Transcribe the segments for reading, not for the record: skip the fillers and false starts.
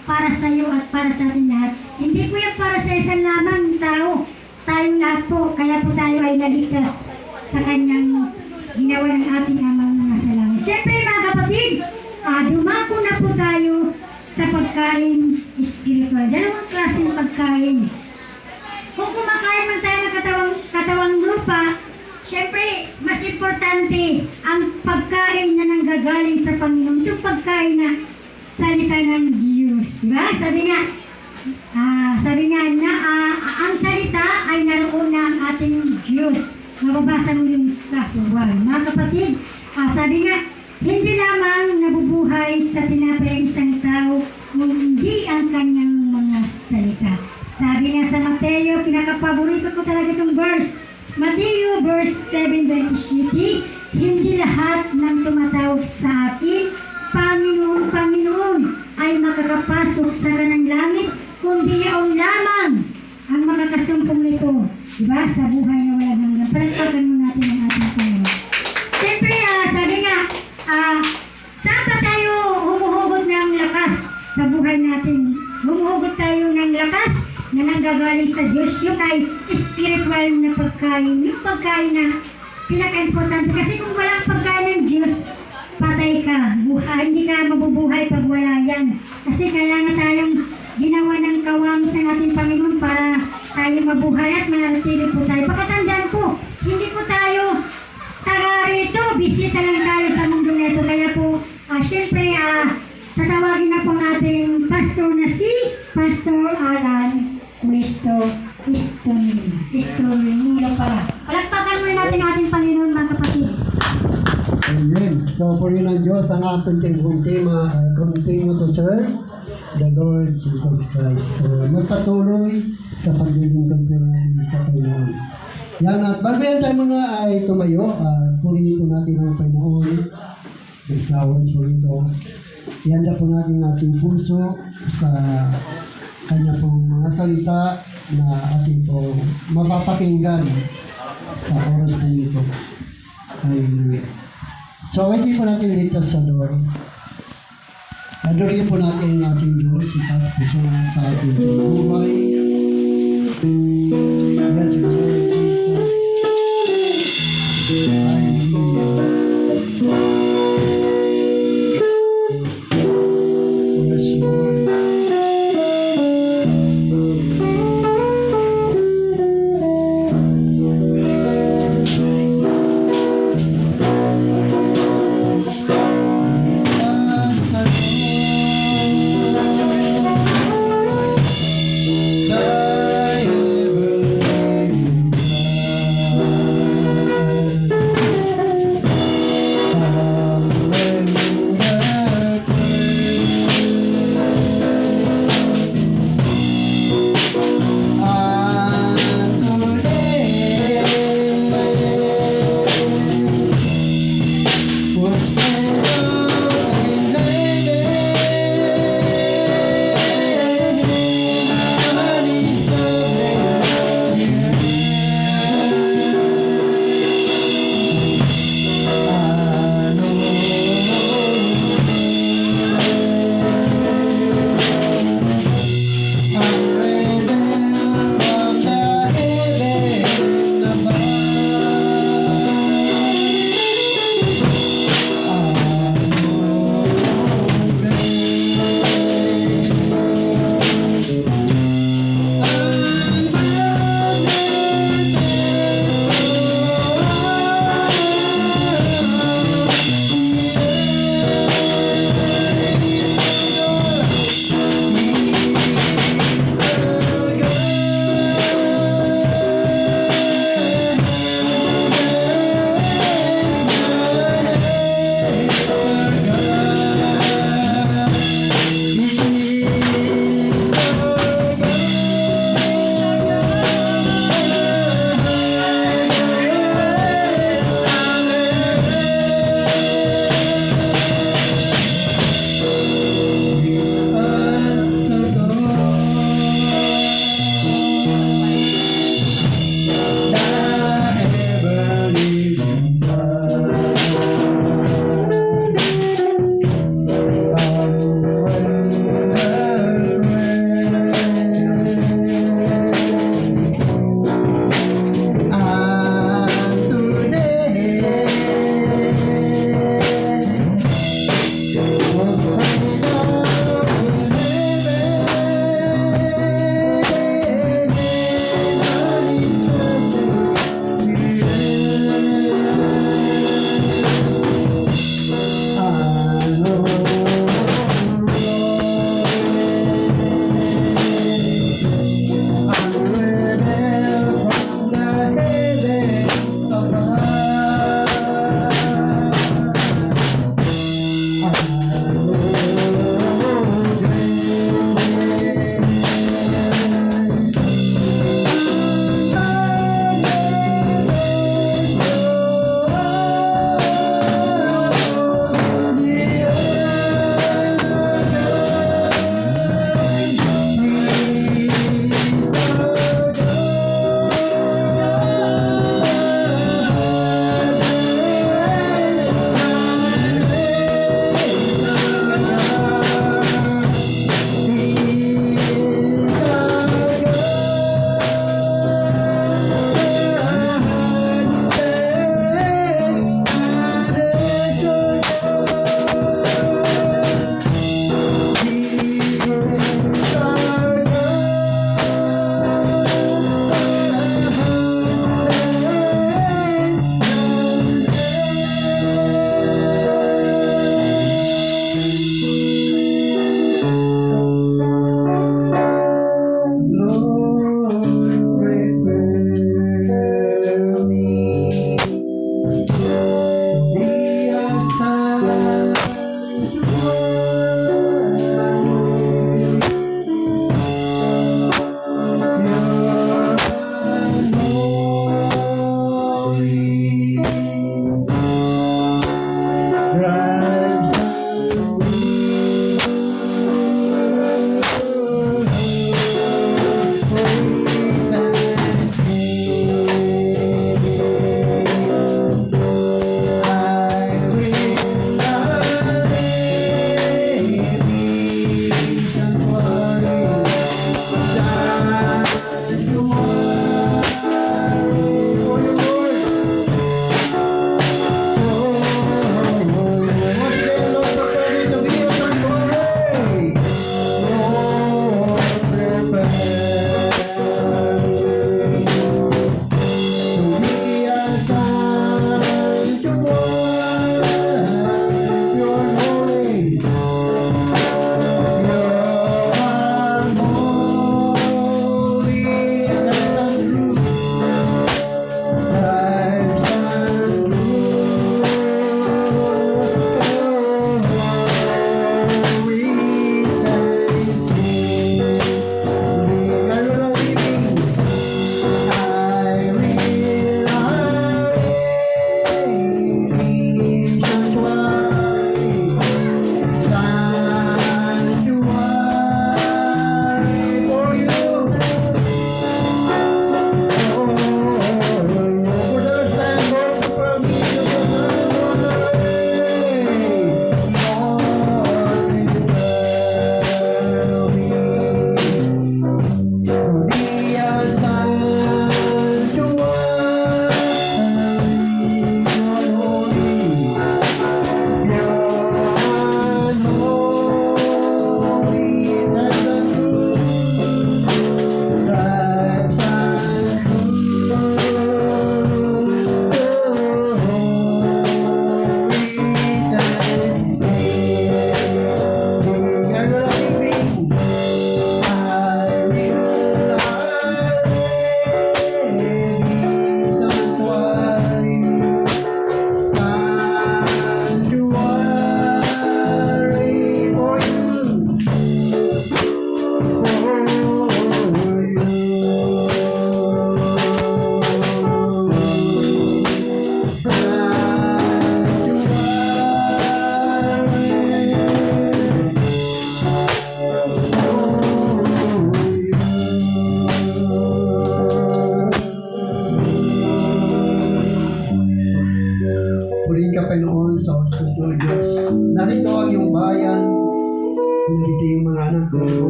para sa iyo at para sa ating lahat. Hindi po yan para sa isang lamang tao. Tayong lahat po, kaya po tayo ay naligtas sa kanyang ginawa ng ating amang mga salangit. Siyempre mga kapatid, dumako na po tayo sa pagkain spiritual. Dalawang klaseng pagkain. Kung kumakain man tayo ng katawang lupa, siyempre, mas importante ang pagkain na nanggagaling sa Panginoon. Itong pagkain na salita ng Diyos. Diba? Sabi nga na ang salita ay naroon na ang ating Diyos. Mababasa mo yun sa Juan. Mga kapatid, sabi nga, hindi lamang nabubuhay sa tinapay ang isang tao, hindi ang kanyang mga salita. Sabi nga sa Mateo, pinakapaborito ko talaga itong verse. Mateo verse 7:27, hindi lahat ng tumatawag sa akin, Panginoon, Panginoon, ay makakapasok sa kanang langit, kundi yaon lamang ang makakasumpong nito. Diba? Sa buhay na walang hanggan. Palagpagan mo natin ang ating Panginoon. Siyempre, sabi nga, saan pa tayo humuhugot ng lakas sa buhay natin? Humuhugot tayo ng lakas na nanggagaling sa Diyos. Yung ay spiritual na pagkain. Yung pagkain na pinaka-importante. Kasi kung wala ang pagkain ng Diyos, patay ka. Hindi ka mabubuhay pag wala yan. Kasi kaya nga tayong ginawa ng kawam sa ating Panginoon para tayo mabuhay at manatili po tayo. Pakatandaan po, hindi po tayo taga rito. Bisita lang tayo sa mundo nito. Kaya po, syempre, tatawagin na po natin pastor na si Pastor Alan Estornillo pala. Palagpakan mo natin ating Panginoon, mga kapatid. Amen. So, for yun ang Diyos, ang ating tema ay continue to serve the Lord Jesus Christ. So, magpatuloy sa pagiging continuing sa Panginoon. Yan at bago yan tayo muna ay tumayo, purihin po natin ang Panginoon. Nagsawan po ito. Ihanda po natin ating puso sa kanya pong mga salita na ating po mapapakinggan sa oras po ito. Hallelujah. So, hindi po natin dito sa door. Adorin po natin ang ating Diyos, itaas po siya sa ating buhay. Yes, Lord Jesus. Hallelujah. Yes, Lord.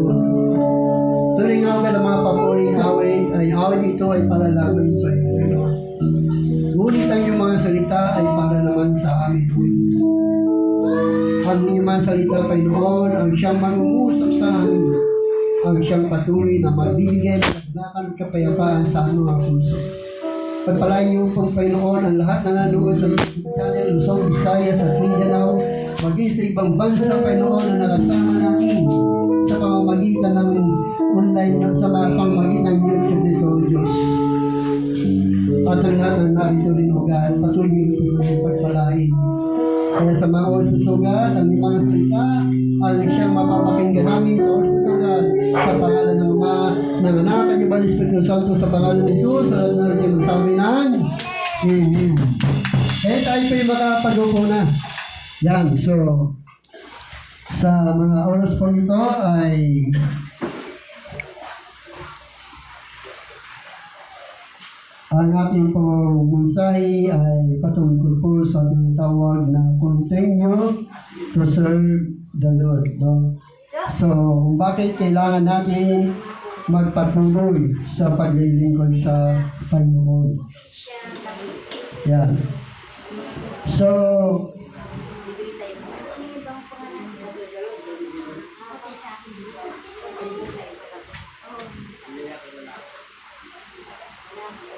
Panginoon. Tuloy nga ka ng mga paboring away, ay away ito ay para lamang sa iyo, Panginoon. Ngunit ang iyong mga salita ay para naman sa amin, O Diyos. Ang iyong mga salita, Panginoon, ang siyang mangungusap sa amin, ang siyang patuloy na magbibigay ng kaganakan at kapayapaan sa aming mga puso. Pagpalain niyo pong Panginoon ang lahat na nanood sa YouTube channel, Luzon, Visayas at Mindanao, maging sa ibang bansa, Panginoon, na nakasama namin sa pamamagitan ng online sa mga pamamagitan ng YouTube nito, Diyos. At ang lahat ng narito rin, O God, patuloy niyo ito pagpalain. Kaya sa mga oras o God, ang mga salita, ang siyang mapapakinggan namin sa oras o God, sa pangalan ng Ama, ng Anak, at yung Balis Espiritu Santo, sa pangalan ni Jesus, at narin magsabi ng Amen. Eh, tayo po yung makapag-upo na. Yan, so, sa mga oras po nito ay ang ating pong mensahe ay patungkol po sa tinatawag na continue to serve the Lord. No? So, kung bakit kailangan natin magpatuloy sa paglilingkod sa Panginoon. Yan. So,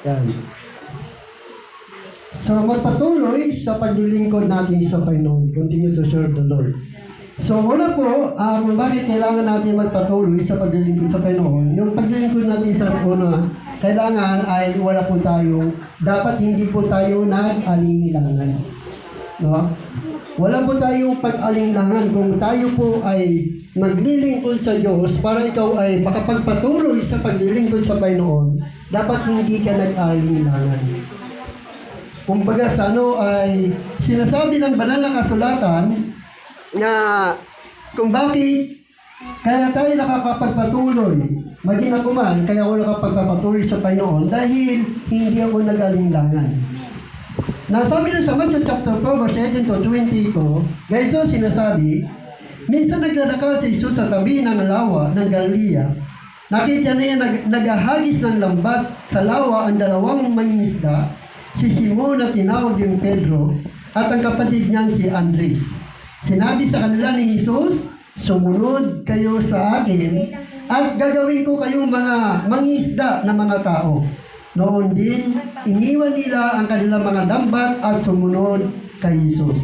yan. So, magpatuloy sa paglilingkod natin sa Panginoon. Continue to serve the Lord. So, una po, kung bakit kailangan natin magpatuloy sa paglilingkod sa Panginoon, yung paglilingkod natin sa una, kailangan ay wala po tayo, dapat hindi po tayo nag-alinlangan. No? Wala po tayong pag-alinlangan kung tayo po ay maglilingkod sa Diyos para ikaw ay makapagpatuloy sa paglilingkod sa Panginoon, dapat hindi ka nag-alinlangan. Kumbaga sa ay sinasabi ng banal na kasulatan na kung bakit kaya tayo nakakapagpatuloy, maging ako man, kaya ako nakapagpatuloy sa Panginoon dahil hindi ako nag-alinlangan. Nasabi na sa Matthew chapter 4, verse 18 to 22, ganito sinasabi, minsan naglalakad si Jesus sa tabi ng lawa ng Galilea. Nakita niya naghahagis ng lambat sa lawa ang dalawang mangingisda, si Simon na tinawag yung Pedro, at ang kapatid niyan si Andres. Sinabi sa kanila ni Jesus, sumunod kayo sa akin, at gagawin ko kayong mga mangingisda na mga tao. Noon din, iniwan nila ang kanilang mga lambat at sumunod kay Jesus.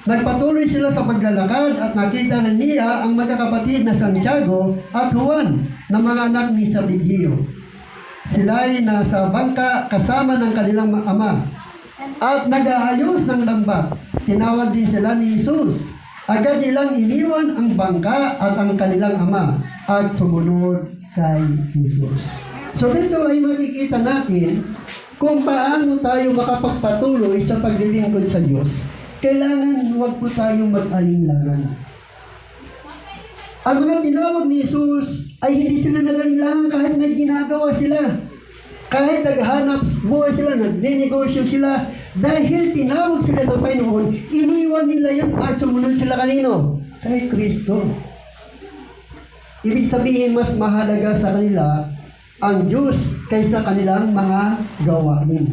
Nagpatuloy sila sa paglalakad at nakita na niya ang magkakapatid na Santiago at Juan na mga anak ni Zebedeo. Sila ay nasa bangka kasama ng kanilang ama at nag-aayos ng lambat. Tinawag din sila ni Jesus. Agad nilang iniwan ang bangka at ang kanilang ama at sumunod kay Jesus. So dito ay makikita natin kung paano tayo makapagpatuloy sa paglilingkod sa Diyos. Kailangan huwag po tayong mag-alinlangan. Ang mga tinawag ni Jesus ay hindi sila nag-alinlangan kahit may ginagawa sila. Kahit naghanap buhay sila, nagdinegosyo sila, dahil tinawag sila ng Panginoon, iniwan nila yan at sumunod sila kanino? Kay Kristo. Ibig sabihin, mas mahalaga sa kanila ang Diyos kaysa kanilang mga gawain,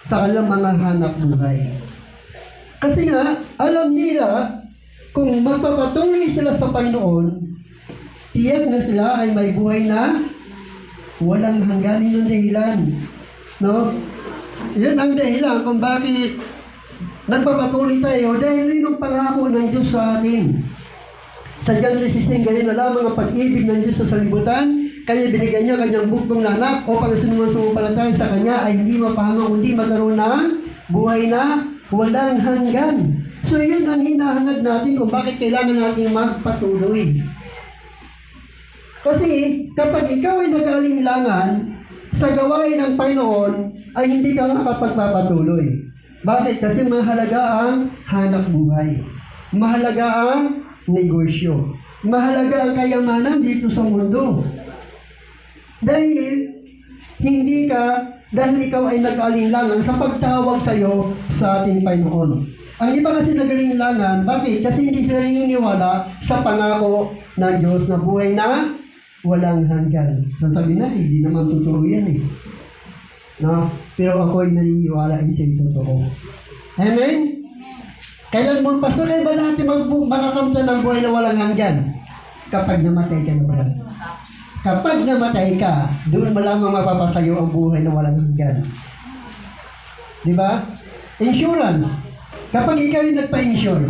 sa kanilang mga hanap buhay. Kasi nga, alam nila kung magpapatuloy sila sa Panginoon, tiyak na sila ay may buhay na walang hangganin ng dahilan. No? Yan ang dahilan kung bakit nagpapatuloy tayo dahil rin ang pangako ng Diyos sa atin. Sa John 3:16, ganyan na lamang ang pag-ibig ng Diyos sa sanlibutan, kaya binigay niya kanyang buktong na anak upang sumumpalataya sa kanya ay hindi mapahamak kundi magkaroon ng buhay na walang hanggan. So yun ang hinahangad natin kung bakit kailangan natin magpatuloy. Kasi kapag ikaw ay nag-alinlangan sa gawain ng Panginoon, ay hindi ka makapagpapatuloy. Bakit? Kasi mahalaga ang hanap buhay. Mahalaga ang negosyo. Mahalaga ang kayamanan dito sa mundo. Dahil ikaw ay nag-alinlangan sa pagtawag sa iyo sa ating Panginoon. Ang iba kasi nagalinlangan, bakit? Kasi hindi sila naniniwala sa pangako ng Diyos na buhay na walang hanggan. So sabi na, hindi naman totoo yan eh. No? Pero ako ay naniniwala ito'y totoo. Amen? Kailan mo, Pastor, ba natin makakamta ng buhay na walang hanggan? Kapag namatay ka na ba? Kapag namatay ka, doon malamang mapapasayo ang buhay na walang hanggan. Di ba? Insurance. Kapag ikaw yung nagpa-insure,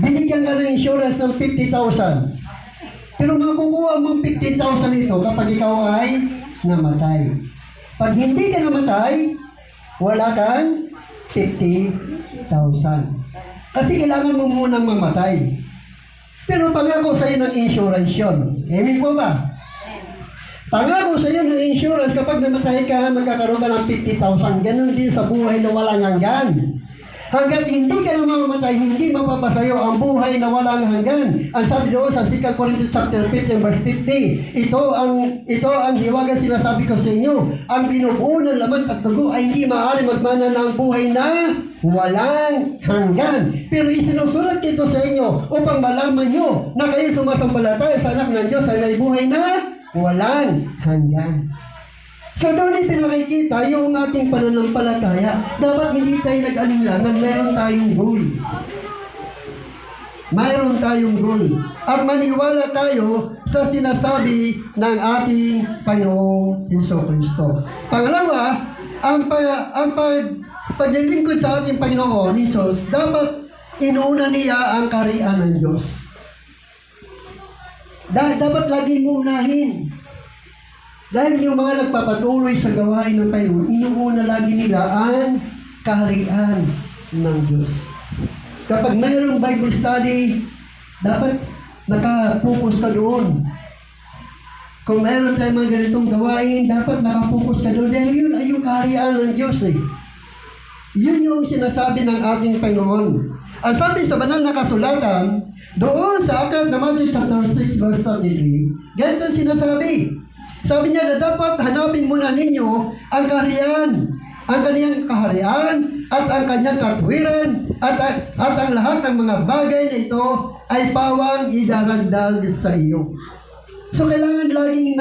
binigyan ka ng insurance ng 50,000. Pero makukuha mong 50,000 ito kapag ikaw ay namatay. Pag hindi ka namatay, wala kang 50,000. Kasi kailangan mo munang mamatay. Pero pangako sa iyo ng insurance yun. Amen po ba? Pangako sa iyo ng insurance, kapag namatay ka, magkakaroon ka ng 50,000. Ganun din sa buhay na walang hanggan. Hanggat hindi ka na mamamatay, hindi mapapasayo ang buhay na walang hanggan. Ang sabi doon sa 2 Corinthians chapter 15, verse 50, ito ang hiwagang sinasabi ko sa inyo. Ang binubuo ng laman at dugo ay hindi maaari magmana ng buhay na walang hanggan. Pero isinusulat ito sa inyo upang malaman nyo na kayo sumasampalataya sa anak ng Diyos ay may buhay na walang hanggan. So doon ay pinakikita yung ating pananampalataya. Dapat hindi tayo nag-alinlangan, meron tayong goal. Mayroon tayong goal. At maniwala tayo sa sinasabi ng ating Panginoong Jesucristo. Pangalawa, ang paglilingkod sa ating Panginoon Jesus, dapat inuuna niya ang kaharian ng Diyos. Dapat laging unahin. Dahil yung mga nagpapatuloy sa gawain ng Panginoon, inuuna lagi nila ang kaharian ng Diyos. Kapag mayroong Bible study, dapat nakapokus ka doon. Kung mayroon tayong mga ganitong gawain, dapat nakapokus ka doon. Dahil yun ay yung kaharian ng Diyos eh. Yun yung sinasabi ng ating Panginoon. Ang sabi sa banal na kasulatan, doon sa aklat na Matthew chapter 6 verse 33, ganito sinasabi. Sabi niya na dapat hanapin muna ninyo ang kaharian, ang kanyang kaharian at ang kanyang katwiran at ang lahat ng mga bagay na ito ay pawang idaragdag sa iyo. So kailangan laging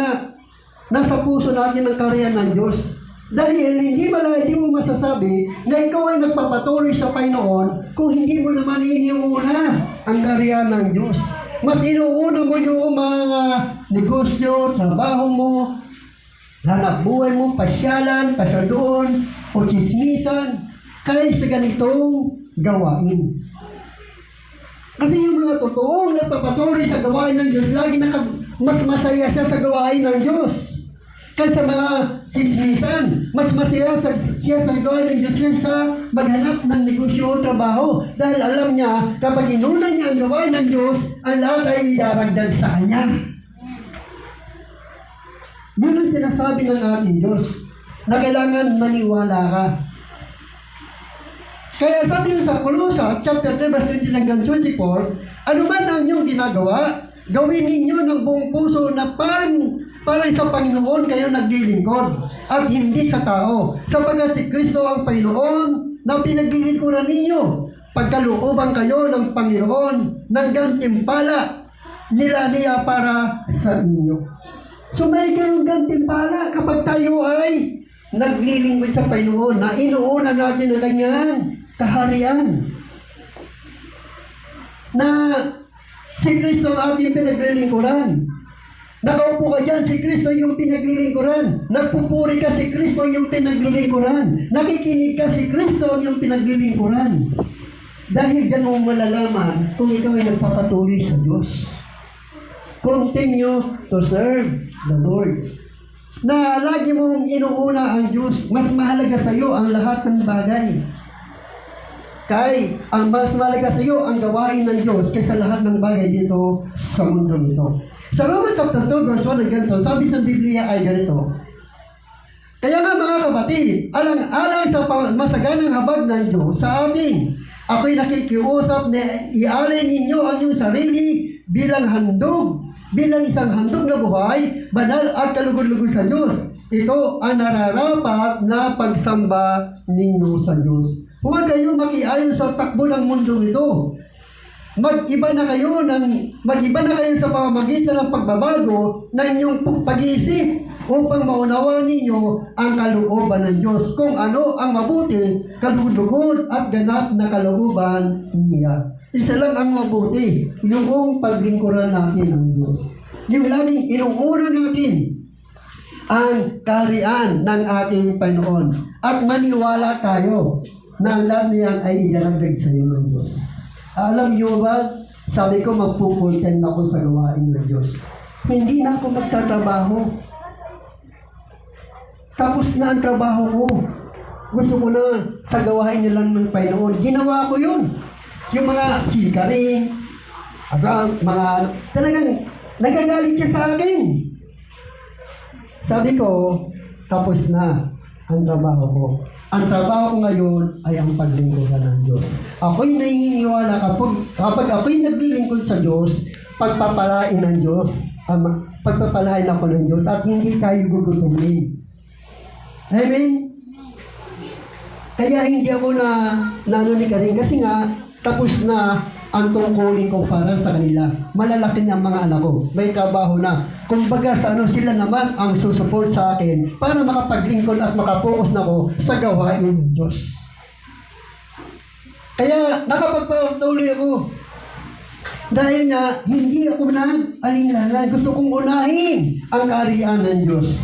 nasa puso natin ang kaharian ng Diyos. Dahil hindi mo masasabi na ikaw ay nagpapatuloy sa Panginoon kung hindi mo naman iniuna ang kaharian ng Diyos. Mas inuuna mo yung mga negosyo, trabaho mo, hanap buhay mo, pasyalan, pasadoon, o chismisan, kaya sa ganitong gawain. Kasi yung mga totoong nagpapatuloy sa gawain ng Diyos, lagi mas masaya siya sa gawain ng Diyos. Kaysa mga chismisan, mas masaya siya sa gawain ng Diyos kaysa maghanap ng negosyo o trabaho. Dahil alam niya, kapag inuna niya ang gawain ng Diyos, ang lahat ay idaragdag sa Kanya. Yun ang sinasabi ng ating Diyos, na kailangan maniwala ka. Kaya sabi niyo sa Colossus, chapter 3, verse 20 hanggang 24, ano man ang inyong ginagawa, gawin ninyo ng buong puso na parang sa Panginoon kayo naglilingkod at hindi sa tao. Sapagkat si Kristo ang Panginoon na pinaglilingkuran ninyo. Pagkalooban kayo ng Panginoon ng gantimpala niya para sa inyo. So may kayong gantimpala kapag tayo ay naglilingkod sa Panginoon na inuuna natin ang kanyang kaharian. Na si Kristo ang ating pinaglilingkuran. Nakaupo ka dyan, si Kristo yung pinaglilingkuran. Nagpupuri ka, si Kristo yung pinaglilingkuran. Nakikinig ka, si Kristo yung pinaglilingkuran. Dahil dyan mo malalaman kung ikaw ay nagpapatuloy sa Diyos. Continue to serve the Lord. Na lagi mong inuuna ang Diyos, mas mahalaga sa iyo ang lahat ng bagay. Ang mas mahalaga sa iyo ang gawain ng Diyos kaysa lahat ng bagay dito sa mundo nito. Sa Romans chapter 2 verse 1 ng ganito, sabi sa Biblia ay ganito. Kaya nga mga kapatid, alang-alang sa masaganang habag ng Diyos sa atin, ako'y nakikiusap na ialay ninyo ang iyong sarili bilang isang handog na buhay, banal at kalugod-lugod sa Diyos. Ito ang nararapat na pagsamba ninyo sa Diyos. huwag kayo makiayon sa takbo ng mundo nito. Mag-iba na kayo sa pamamagitan ng pagbabago ng inyong pag-iisip upang maunawaan ninyo ang kalooban ng Diyos, kung ano ang mabuti, kalugod at ganap na kalooban niya. Isa lang ang mabuti, yung paglingkuran natin ng Diyos. Yung laging inuuna natin ang kaharian ng ating Panginoon at maniwala tayo na ang lahat niyan ay idaragdag sa iyo ng Diyos. Alam niyo ba, sabi ko magpupulten ako sa gawain ng Diyos. Hindi na ako magtatrabaho. Tapos na ang trabaho ko. Gusto ko na sa gawain niya lang ng Panginoon. Ginawa ko yun. Yung mga silkaring, talagang nagagalit siya sa akin. Sabi ko, tapos na ang trabaho ko. Ang trabaho ko ngayon ay ang paglingkuran ng Diyos. Ako'y naniniwala kapag ako'y naglilingkod sa Diyos, pagpapalain ng Diyos, pagpapalain ako ng Diyos at hindi tayo gugutumin. Amen? Kaya hindi ako nanunig rin kasi nga, tapos na ang tungkulin ko para sa kanila. Malalaki na ang mga anak ko. May trabaho na. Kumbaga sila naman ang susupport sa akin para makapaglingkod at makapokus na ako sa gawain ng Diyos. Kaya nakapagpatuloy ako. Dahil nga, hindi ako nag-alinlangan. Gusto kong unahin ang kaharian ng Diyos.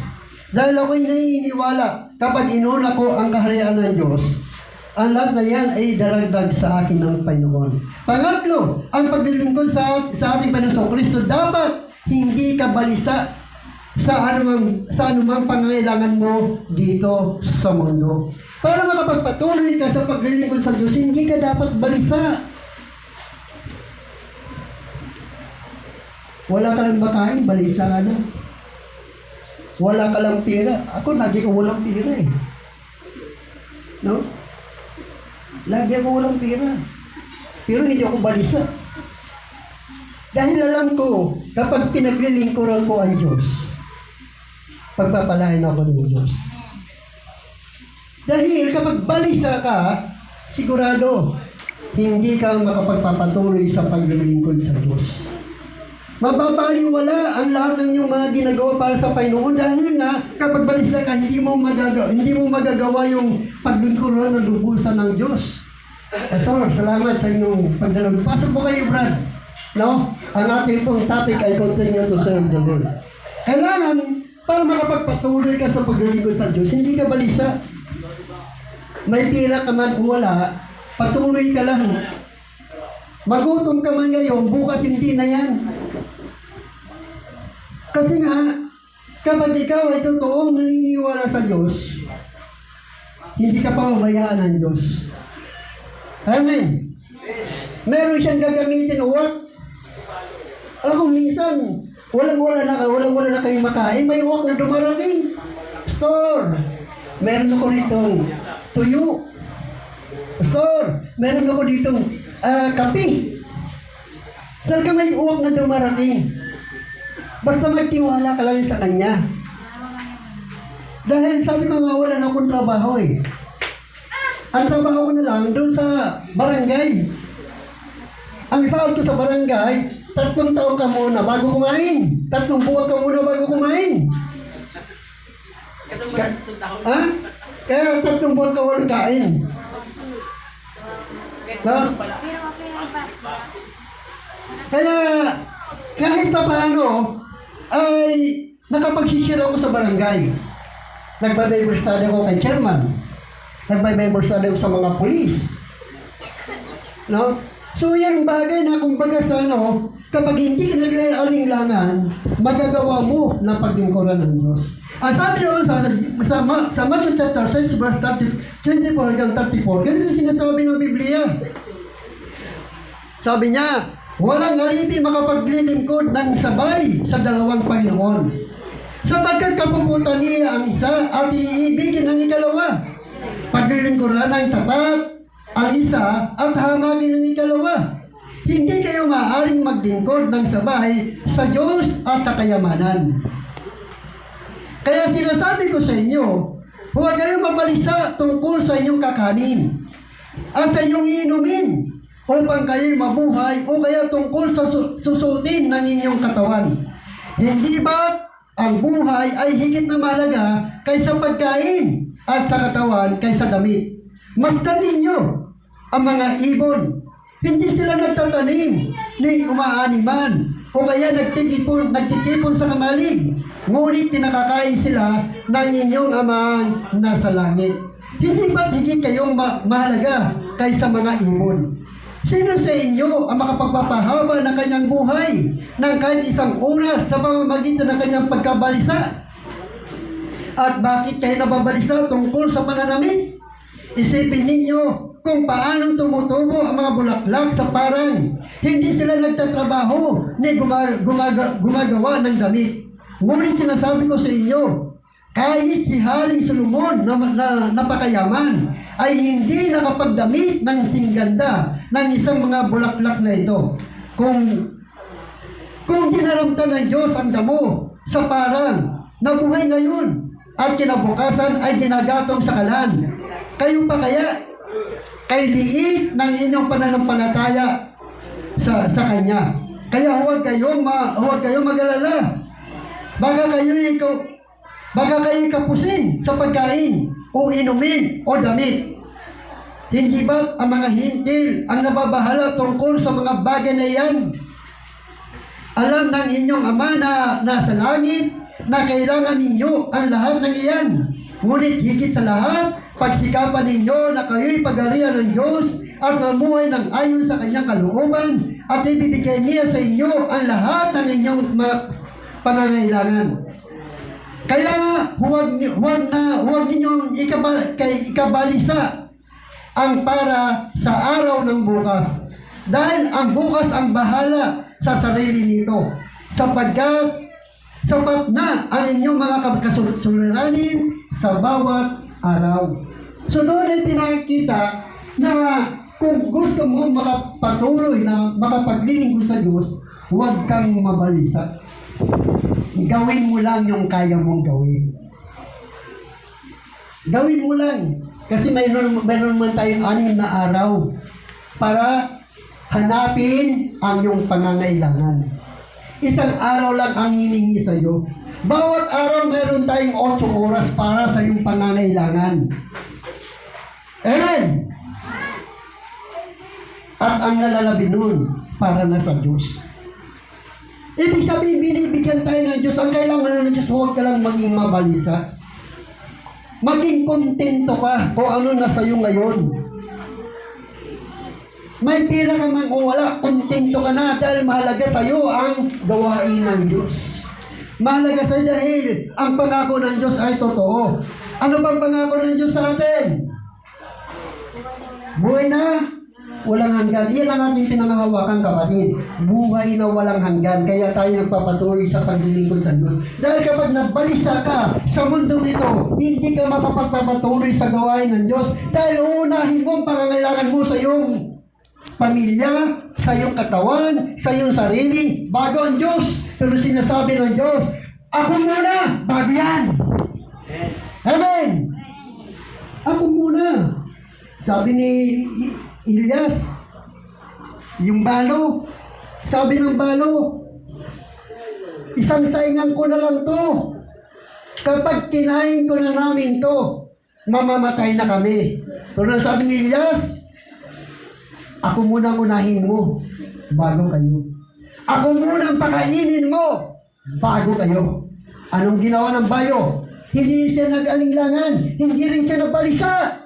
Dahil ako'y naniniwala kapag inuna ko ang kaharian ng Diyos, ang lahat na yan ay daragdag sa akin ng Panginoon. Pangatlo, ang paglilingkod sa ating Panginoon Kristo, dapat hindi ka balisa sa anumang pangangailangan mo dito sa mundo. Para makapagpatuloy ka sa paglilingkod sa Diyos, hindi ka dapat balisa. Wala ka lang makain, balisa ka na. Wala ka lang pera. Ako, lagi ko walang pera eh. No? Lagi ako walang pera. Pero hindi ako balisa. Dahil alam ko, kapag pinaglilingkuran ko ang Diyos, pagpapalain ako ng Diyos. Dahil kapag balisa ka, sigurado, hindi ka makapagpapatuloy sa paglilingkod sa Diyos. Mababaliwala ang lahat ng iyong mga ginagawa para sa Panginoon dahil nga kapag balisa ka, hindi mo magagawa yung paglingkuran ng lubusan ng Diyos. So, salamat sa inyong pagdalaw. Pasok po kayo, Brad. No? Ang ating pong topic ay continue to serve the Lord. Kailangan, para makapagpatuloy ka sa paglilingkod sa Diyos, hindi ka balisa. May pira ka man o wala, patuloy ka lang. Magutom ka man ngayon, bukas hindi na yan. Kasi nga, kapag ikaw ay totoong naniniwala sa Diyos, hindi ka pababayaan ng Diyos. Amen. Meron siyang gagamitin o work. Alam mo, minsan, walang-wala na kayong makain, may work na dumarating. Store. Meron ako ditong tuyo. Store. Meron ako ditong kape. Talaga may work na dumarating. Basta magtiwala ka lang sa Kanya. Dahil sabi ko nga, wala na akong trabaho eh. Ang trabaho ko na lang doon sa barangay. Ang sahod ko sa barangay, 3 taon ka muna bago kumain. 3 buwan ka muna bago kumain. Ha? Kaya 3 buwan ka walang kain. Ha? Kaya kahit pa paano, ay nakapagsisira ako sa barangay. Nagba-Bible study ako kay chairman. Nagba-Bible study ako sa mga pulis. No? So yung bagay na kumbaga sa kapag hindi ka nag-alinlangan, magagawa mo na paglingkuran ng Diyos. Ang sabi doon sa Matthew chapter 6, verse 24 hanggang 34, ganito sinasabi ng Biblia. Sabi niya, walang alipin makapaglilingkod ng sabay sa dalawang Panginoon. Sapagkat kapuputan niya ang isa at iibigin ang ikalawa. Paglilingkuran ang tapat ang isa at hamagin ang ikalawa. Hindi kayo maaaring maglingkod ng sabay sa Diyos at sa kayamanan. Kaya sinasabi ko sa inyo, huwag kayong mabalisa tungkol sa inyong kakanin. at sa inyong iinumin upang kayo'y mabuhay o kaya tungkol sa susutin ng inyong katawan. Hindi ba ang buhay ay higit na mahalaga kaysa pagkain at sa katawan kaysa damit? Masdan ninyo ang mga ibon. Hindi sila nagtatanim ni umaaniman o kaya nagtitipon sa kamalig. Ngunit pinakakain sila ng inyong amang nasa langit. Hindi ba't higit kayong mahalaga kaysa mga ibon? Sino sa inyo ang makapagpapahaba ng kanyang buhay ng kahit isang oras sa pamamagitan ng kanyang pagkabalisa? At bakit kayo nababalisa tungkol sa pananamit? Isipin ninyo kung paano tumutubo ang mga bulaklak sa parang. Hindi sila nagtatrabaho ni gumagawa ng damit. Ngunit sinasabi ko sa inyo, kahit si Haring Solomon na napakayaman ay hindi nakapagdamit ng singganda ng isang mga bulaklak na ito. Kung dinaramtan ng Diyos ang damo sa parang, nabuhay ngayon at kinabukasan ay ginagatong sa kalan, kayo pa kaya kay liit ng inyong pananampalataya sa Kanya. Kaya huwag kayong mag-alala. Baka kayo kapusin sa pagkain o inumin o damit. Hindi ba ang mga hintil ang nababahala tungkol sa mga bagay na iyan? Alam ng inyong Ama na nasa langit na kailangan ninyo ang lahat ng iyan. Ngunit higit sa lahat, pagsikapan ninyo na kayo'y pag-arian ng Diyos at mamuhay ng ayon sa Kanyang kalooban at ibibigay niya sa inyo ang lahat ng inyong mga pangangailangan. Kaya huwag ninyong ikabalisa ang para sa araw ng bukas. Dahil ang bukas ang bahala sa sarili nito. Sapagkat sapat na ang inyong mga kasuliranin sa bawat araw. So doon ay pinakikita na kung gusto mo makapatuloy na makapaglilingkod sa Diyos, huwag kang mabalisa. Gawin mo lang yung kaya mong gawin. Gawin mo lang. Kasi mayroon man tayong 6 na araw para hanapin ang iyong pangangailangan. Isang araw lang ang hiningi sa iyo. Bawat araw mayroon tayong 8 oras para sa iyong pangangailangan. Amen! At ang nalalabi nun para na sa Diyos. Ibig sabihin, binibigyan tayo ng Diyos. Ang kailangan ng Diyos, huwag ka lang maging mabalisa. Maging kontento ka kung ano na sa'yo ngayon. May pira ka man o wala, kontento ka na dahil mahalaga sa'yo ang gawain ng Diyos. Mahalaga sa'yo dahil ang pangako ng Diyos ay totoo. Ano bang pangako ng Diyos sa atin? Buhay na walang hanggan. Iyan ang ating pinangahawakan, kapatid. Buhay na walang hanggan. Kaya tayo nagpapatuloy sa paglilingkod sa Diyos. Dahil kapag nabalisa ka sa mundo nito, hindi ka makapagpapatuloy sa gawain ng Diyos. Dahil uunahin mo ang pangangailangan mo sa iyong pamilya, sa iyong katawan, sa iyong sarili, bago ang Diyos. Pero sinasabi ng Diyos, ako muna, bago yan. Amen! Ako muna. Sabi ni Elias, yung balo, sabi ng balo, isang saingan ko na lang to. Kapag kinain ko na namin to, mamamatay na kami. Pero sabi ni Elias, ako muna unahin mo, bago kayo. Ako muna ang pakainin mo, bago kayo. Anong ginawa ng bayo? Hindi siya nag-alinglangan, hindi rin siya nabalisa.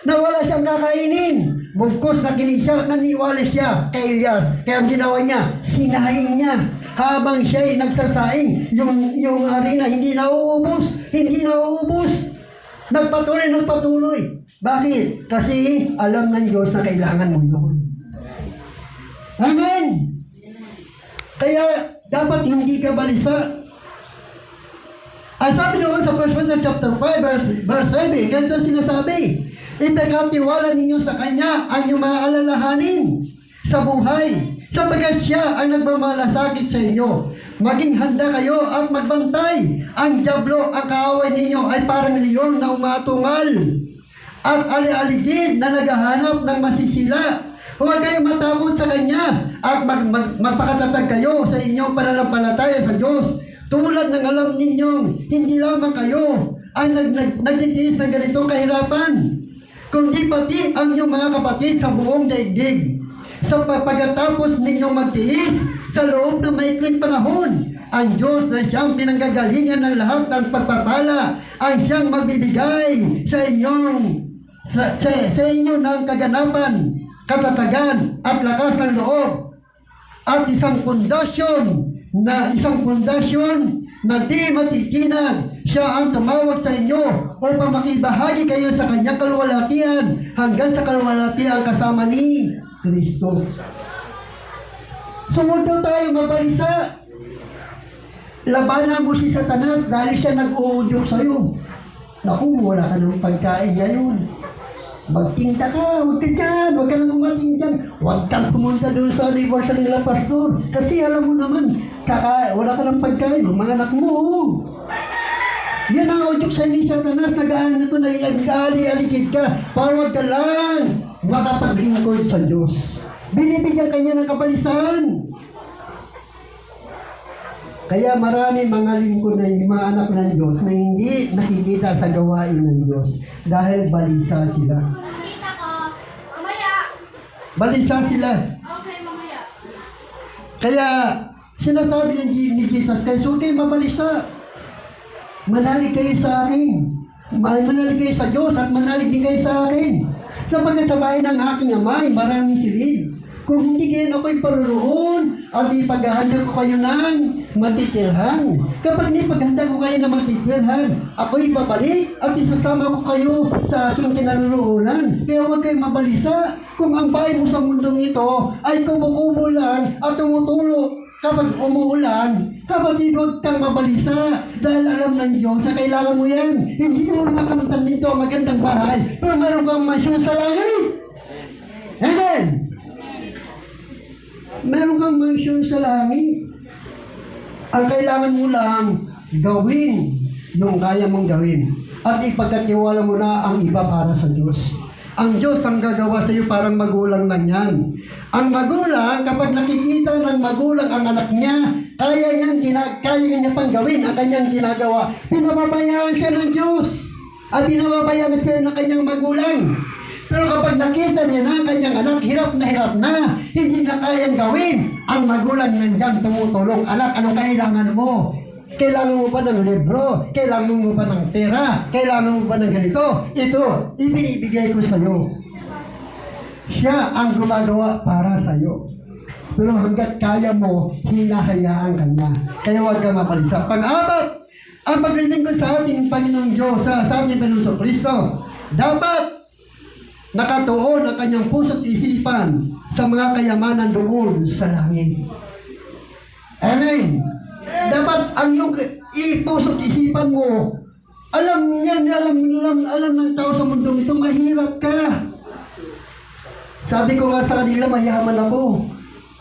Nawala siyang kakainin. Bugkos na naniwala siya kay Elias. Kaya ang ginawa niya, sinaing niya. Habang siya ay nagsasaing, yung harina hindi nauubos. Hindi nauubos. Nagpatuloy. Bakit? Kasi alam ng Diyos na kailangan mo yun. Amen! Kaya dapat hindi ka balisa. Ang sabi doon sa 1 Peter chapter 5 verse 7, ganito sinasabi, ipagkatiwala ninyo sa Kanya ang inyong mga alalahanin sa buhay, sapagkat siya ang nagmamalasakit sa inyo. Maging handa kayo at magbantay. Ang dyablo, ang kaaway ninyo ay parang leon na umatungal at ali-aligid na naghahanap ng masisila. Huwag kayong matakot sa Kanya at magpakatatag kayo sa inyong pananampalataya sa Diyos. Tulad ng alam ninyong, hindi lamang kayo ang nagtitiis ng ganitong kahirapan, kundi pati ang inyong mga kapatid sa buong daigdig. Sa pagkatapos ninyong magtiis sa loob ng maikling panahon, ang Diyos na siyang pinanggagalingan ng lahat ng pagpapala ang siyang magbibigay sa inyo ng kaganapan, katatagan at lakas ng loob at isang pundasyon na di matitinag. Siya ang tumawag sa inyo upang makibahagi kayo sa kanyang kaluwalhatian hanggang sa kaluwalhatian kasama ni Kristo. So huwag daw tayo mabalisa. Labanan mo si Satanas dahil siya nag-uudyok sa'yo. Naku, wala ka ng pagkain ngayon. Magtinda ka, huwag ka dyan, huwag ka nang umating dyan. Huwag kang pumunta doon sa anniversary nila, pastor. Kasi alam mo naman, wala ka ng pagkain, mga anak mo. Yan ang udyok sa ni Satanas, nag-aali-aligid ka. Pawag ka lang, makapaglingkod sa Diyos. Binibigyan kanya ng kabalisan. Kaya marami mga lingkod na mga anak ng Diyos na hindi nakikita sa gawain ng Diyos dahil balisa sila. Kita ko. Mamaya. Balisa sila. Okay, mamaya. Kaya sinasabi ni Jesus, kaya huwag kayo mabalisa. Manalig kayo sa akin. Manalig kayo sa Diyos at manalig din kayo sa akin. Sapagkat sa bahay ng aking amay, maraming silid. Kung hindi kayo ako'y paroroon, at ipaghahanda ko kayo ng matitirhan. Kapag ipaghanda ko kayo ng matitirhan, ako'y babalik at isasama ko kayo sa aking kinaroroonan. Kaya huwag kayong mabalisa. Kung ang bahay mo sa mundong ito ay kumukubo lang at tumutulo kapag umuulan, kapatid, huwag kang mabalisa. Dahil alam ng Diyos na kailangan mo yan. Hindi mo makamtan nito ang magandang bahay, pero meron kang mansyon sa langit. Amen! Meron kang mansyon sa langit. Ang kailangan mo lang gawin yung kaya mong gawin. At ipagkatiwala mo na ang iba para sa Diyos. Ang Diyos ang gagawa sa iyo, parang magulang lang yan. Ang magulang, kapag nakikita ng magulang ang anak niya, kaya niya pang gawin ang kanyang ginagawa. Pinababayaan siya ng Diyos. At pinababayaan siya ng kanyang magulang. Pero kapag nakita niya na ang kanyang anak, hirap na, hindi na kayang gawin, ang magulang nandiyan tumutulong. Anak, anong kailangan mo? Kailangan mo ba ng libro? Kailangan mo ba ng pera? Kailangan mo ba ng ganito? Ito, ibinibigay ko sa iyo. Siya ang gumagawa para sa iyo. Pero hanggat kaya mo, hinahayaan ka niya. Kaya huwag ka mabalisa. Pang-apat, ang paglilingkod sa ating Panginoong Diyos, sa ating Panginoong Kristo, dapat nakatuon ang kanyang puso't isipan sa mga kayamanan doon sa langit. Amen. Dapat ang iyong puso't isipan mo, alam ng tao sa mundong ito, mahirap ka. Sabi ko nga sa kanila, mayaman ako.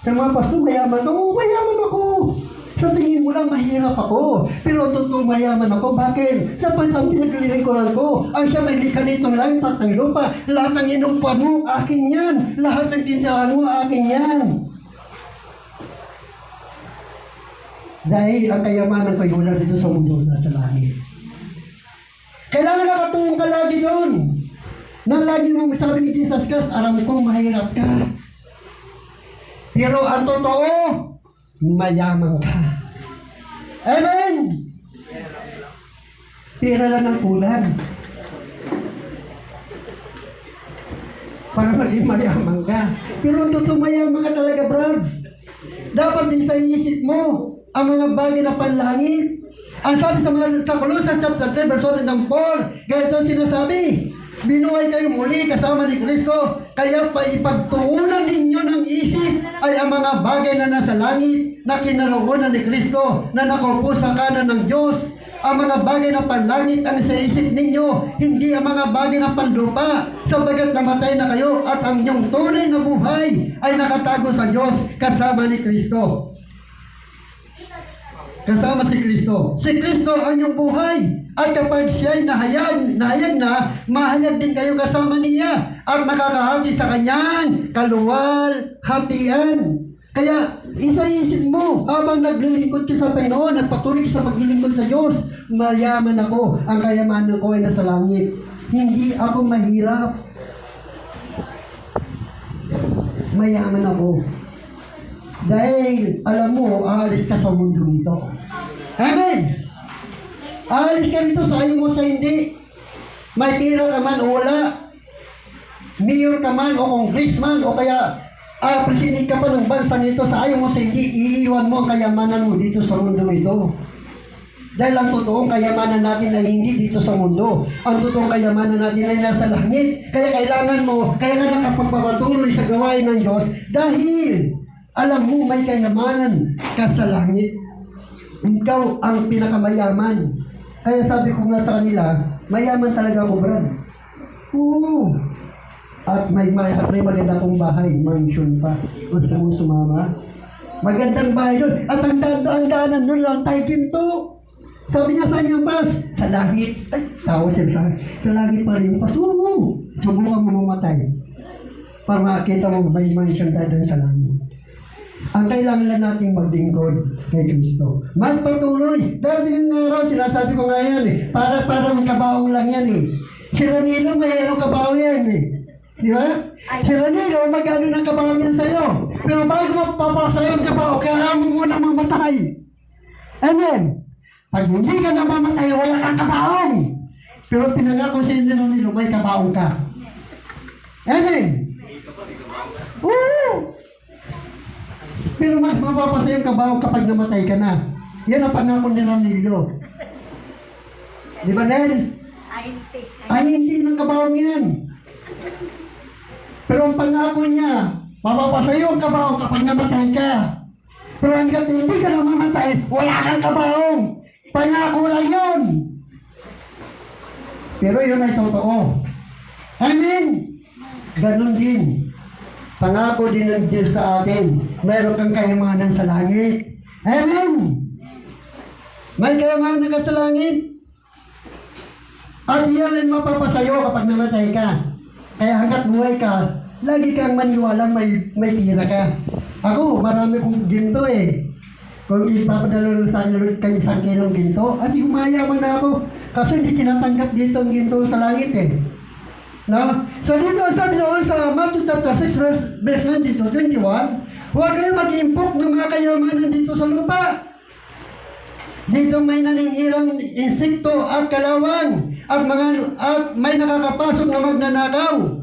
Sa mga pastor, mayaman ako. Sa tingin mo lang, mahirap ako. Pero totoo, mayaman ako. Bakit? Sapat ang pinaglilingkuran ko. Ang siya may likha nitong langit at ng lupa. Lahat ng inupa mo, akin yan. Lahat ng tindahan mo, akin yan. Dahil ang kayamanan ko ay wala dito sa mundo na sa langit. Kailangan nakatungong ka lagi doon. Nang lagi mong sabi ni Jesus Christ, alam kong mahirap ka. Pero ang totoo, mayaman ka. Amen! Pera lang ang kulang. Para maging mayaman ka. Pero ang totoo, mayaman ka talaga, Brad. Dapat sa isip mo ang mga bagay na panlangit. Ang sabi sa Colossus chapter 3 verse 1 hanggang 4, ganito sinasabi, binuhay kayo muli kasama ni Kristo, kaya pa ipagtuunan ninyo ng isip ay ang mga bagay na nasa langit na kinaroonan ni Kristo na nakaupo sa kanan ng Diyos. Ang mga bagay na panlangit ang sa isip ninyo, hindi ang mga bagay na panlupa, sapagat namatay na kayo at ang inyong tunay na buhay ay nakatago sa Diyos kasama ni Kristo. kasama si Kristo. Si Kristo ang iyong buhay. At kapag siya'y nahayag na, mahayag din kayo kasama niya at nakakahati sa kanyang kaluwalhatian. Kaya, isa-isip mo, habang naglilingkod ka sa Panginoon, nagpatuloy ka sa paglilingkod sa Diyos, mayaman ako, ang kayamanan ko ay nasa langit. Hindi ako mahirap. Mayaman ako. Dahil, alam mo, aalis ka sa mundo nito. Amen! Aalis ka rito sa ayaw mo sa hindi. May pira ka man o wala. Mayor ka man o congressman o kaya presidente ka pa ng bansa nito sa ayaw mo sa hindi. Iiwan mo ang kayamanan mo dito sa mundo ito. Dahil ang totoong kayamanan natin ay hindi dito sa mundo. Ang totoong kayamanan natin ay nasa langit. Kaya kailangan mo, kaya nga nakapagpapatuloy sa gawain ng Diyos dahil alam mo may kayamanan ka sa langit. Ikaw ang pinakamayaman. Kaya sabi ko nga sa kanila, mayaman talaga ako, Brad. Oo. At may maganda kong bahay, mansion pa. Gusto mo sumama? Magandang bahay doon. At ang daanan doon lang tayo ginto. Sabi niya sa kanya, Bas, sa langit. Ay, tawa siya sa akin. Sa langit pa rin. Bas, oo. Subukan mo mamatay. Para makita mo may mansion tayo doon sa langit. Ang kailangan lang nating maglingkod kay Kristo. Magpatuloy. Darating ng araw, sinasabi ko nga yan eh. Parang kabaong lang yan eh. Si Ranilo, may anong kabaong yan eh. Di ba? Si Ranilo, magano ng kabaong yan sa'yo. Pero bago mapapasa yung kabaong, kailangan mo muna mamatay. Amen. Pag hindi ka na mamatay, wala kang kabaong. Pero pinangako si Ranilo, may kabaong ka. Amen. Woo! Pero mas mapapasa yung kabaong kapag namatay ka na. Yan ang pangako ni Ranilo. Di ba, Nel? Ay, hindi ng kabaong yan. Pero ang pangako niya, mapapasa yung kabaong kapag namatay ka. Pero hanggat hindi ka na mamatay, wala kang kabaong. Pangako lang yun. Pero yun ay totoo. Amen? Ganon din. Pangako din ng Diyos sa atin. Mayroon kang kayamanan sa langit. Amen! May kayamanan ka sa langit. At iyan ay mapapasayo kapag namatay ka. Kaya hanggat buhay ka, lagi kang maniwalang may pira ka. Ako, marami kong ginto eh. Kung ipapadala ng Lord kay isang kilong ginto, at mayaman na ako. Kaso hindi tinatanggap dito ang ginto sa langit eh. No? So dito, sabi noon sa Matthew chapter 6, verse 19-21, huwag kayo mag-impok ng mga kayamanan dito sa lupa. Dito may naninirang insekto at kalawang at may nakakapasok na magnanakaw.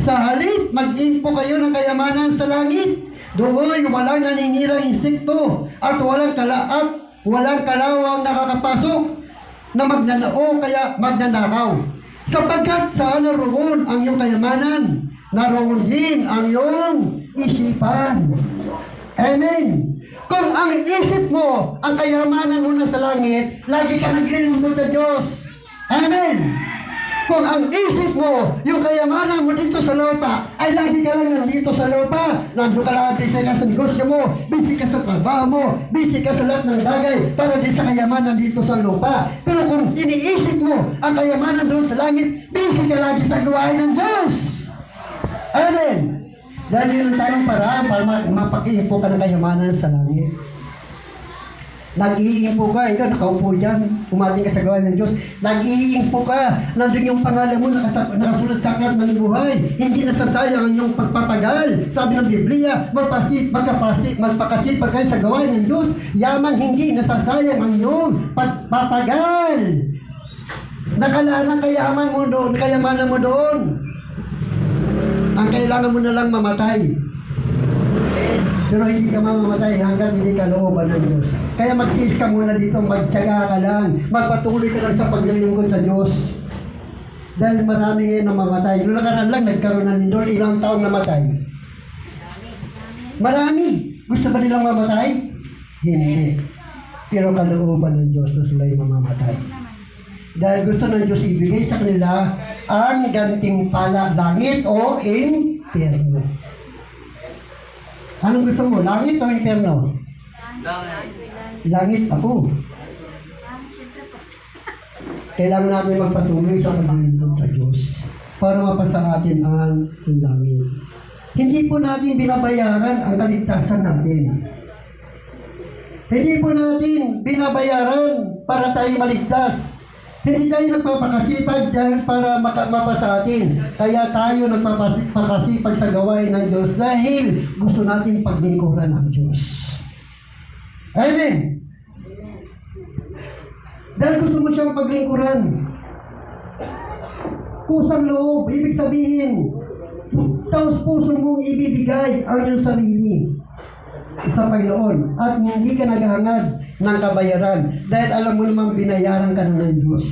Sa halip, mag-impok kayo ng kayamanan sa langit. Doon walang naninirang insekto at walang kalawang nakakapasok na magnanakaw. Sapagkat saan naroon ang iyong kayamanan, naroon din ang iyong isipan. Amen. Kung ang isip mo, ang kayamanan mo na sa langit, lagi ka naglilingkod sa Diyos. Amen. Kung ang isip mo, yung kayamanan mo dito sa lupa, ay lagi ka lang nandito sa lupa. Nandito ka lang, busy ka sa negosyo mo, busy ka sa trabaho mo, busy ka sa lahat ng bagay, para di sa kayamanan dito sa lupa. Pero kung iniisip mo ang kayamanan doon sa langit, busy ka lagi sa gawain ng Diyos. Amen. Dahil yun ang tayong paraan para mapag-iimpo ka ng kayamanan sa langit. Nag-iimpo ka, ikaw nakaupo dyan, umating ka sa gawain ng Diyos. Nag-iimpo ka, nandun yung pangalan mo nakasulat sa aklat ng buhay. Hindi nasasayang ang iyong pagpapagal. Sabi ng Biblia, magpakasipag kayo sa gawain ng Diyos. Yaman hindi nasasayang ang iyong pagpapagal. Nakalaan ang kayamanan mo doon. Ang kailangan mo na lang mamatay. Pero hindi ka mamamatay hanggang hindi ka looban ng Diyos. Kaya magtiis ka muna dito, magtiyaga ka lang, magpatuloy ka lang sa paglilingkod sa Diyos. Dahil marami ngayon namamatay. Noong nakaraan lang, nagkaroon na nito, ilang taon namatay. Marami. Gusto ba nilang mamatay? Hindi. Pero kalooban ng Diyos na sila'y mamamatay. Dahil gusto ng Diyos ibigay sa kanila ang gantimpala, langit o impyerno. Anong gusto mo? Langit o impyerno? Langit ako. Kailangan natin magpatuloy sa paglilingkod sa Diyos para mapasa atin ang langit. Hindi po natin binabayaran ang kaligtasan natin. Hindi po natin binabayaran para tayo maligtas. Hindi tayo nagpapakasipag dahil para mapasa atin. Kaya tayo nagpapakasipag sa gawain ng Diyos dahil gusto natin paglingkuran ng Diyos. Amen! Dahil gusto mo siyang paglingkuran. Kusang loob, ibig sabihin, taos puso mong ibibigay ang iyong sarili sa Panginoon at hindi ka naghahangad ng kabayaran dahil alam mo namang binayaran ka na ng Diyos.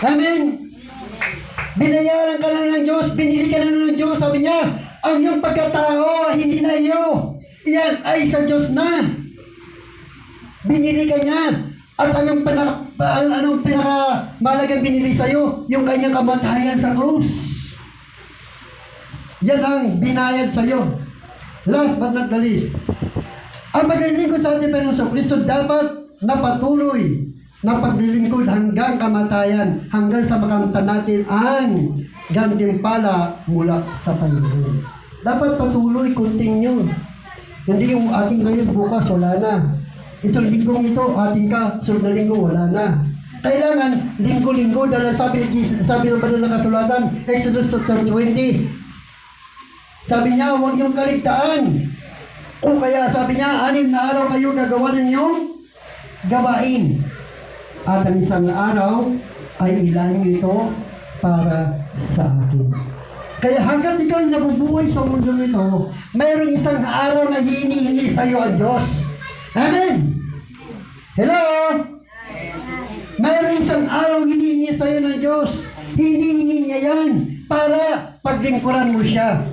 Amen! Binayaran ka na ng Diyos, binili ka na ng Diyos, sabi niya, ang iyong pagkatao, hindi na iyo. Yan ay sa Diyos na. Binili ka niya. At anong pinakamalagang binili sa'yo? Yung kanyang kamatayan sa krus. Yan ang binayad sa'yo. Last but not the least, ang paglilingkod sa ating Panginoon Kristo dapat napatuloy na paglilingkod hanggang kamatayan, hanggang sa makamtan natin ang gantimpala mula sa Panginoon. Dapat patuloy, continue. Hindi yung ating ngayon, bukas, wala na. Itong linggong ito, ating ka, sunod na linggo, wala na. Kailangan, linggo-linggo, dahil sabi ng banal na kasulatan, Exodus 20, sabi niya, huwag niyong kaligtaan. O kaya sabi niya, 6 na araw kayo gagawa ninyong gawain. At ang isang araw ay ilan ito para sa akin. Kaya hanggang ikaw ay nabubuhay sa mundo nito, mayroong isang araw na hinihingi sa iyo ang Diyos. Amen! Hello? Mayroong isang araw hinihingi sa iyo ng Diyos. Hinihingi niya yan para paglingkuran mo siya.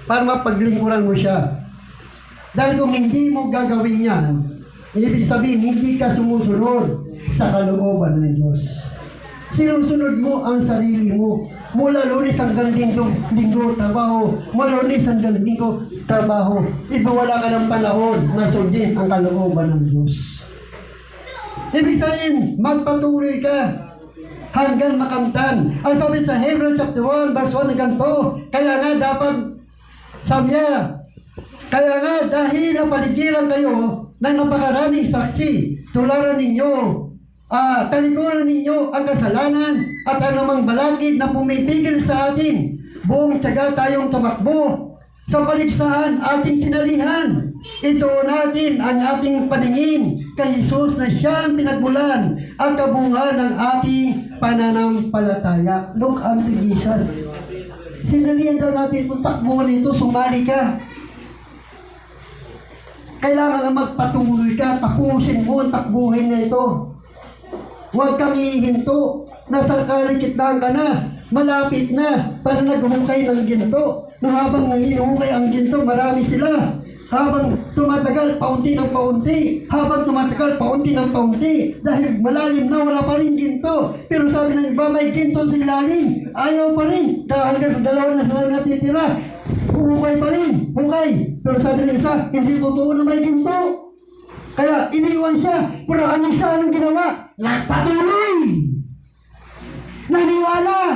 Para mapaglingkuran mo siya. Dahil kung hindi mo gagawin yan, ibig sabihin, hindi ka sumusunod sa kalooban ng Diyos. Sinusunod mo ang sarili mo. Mula Lunes hanggang linggo, trabaho. Mula Lunes hanggang linggo, trabaho. Iba wala ka ng panahon na sundin ang kalooban ng Diyos. Ibig sabihin, magpatuloy ka hanggang makamtan. Ang sabi sa Hebrews chapter 1, verse 1 hanggang 2, kaya nga dapat, sabi niya, kaya nga dahil napaligiran kayo ng napakaraming saksi, tularan ninyo, talikuran ninyo ang kasalanan at anumang balakid na pumipigil sa atin. Buong tiyaga tayong tumakbo sa paligsahan ating sinalihan. Ito natin ang ating paningin kay Jesus na siyang pinagmulan at kabuuan ng ating pananampalataya. Look unto Jesus. Sinalihan daw natin itong takbuhan ito, sumali ka. Kailangan magpatuloy ka, tapusin mo ang takbuhin na ito. Huwag kang hihinto. Nasa kalikitnaan ka na. Malapit na. Para naghuhukay ng ginto. Nung habang nangihuhukay ang ginto, marami sila. Habang tumatagal, paunti ng paunti. Habang tumatagal, paunti ng paunti. Dahil malalim na, wala pa rin ginto. Pero sabi ng iba, may ginto sa ilalim. Ayaw pa rin. Hanggang sa dalawa na sila natitira. Hukay pa rin. Hukay. Pero sabi ng isa, hindi totoo na may ginto. Kaya iniwan siya, pero ang isa anong ginawa? Nagpatuloy! Naniwala!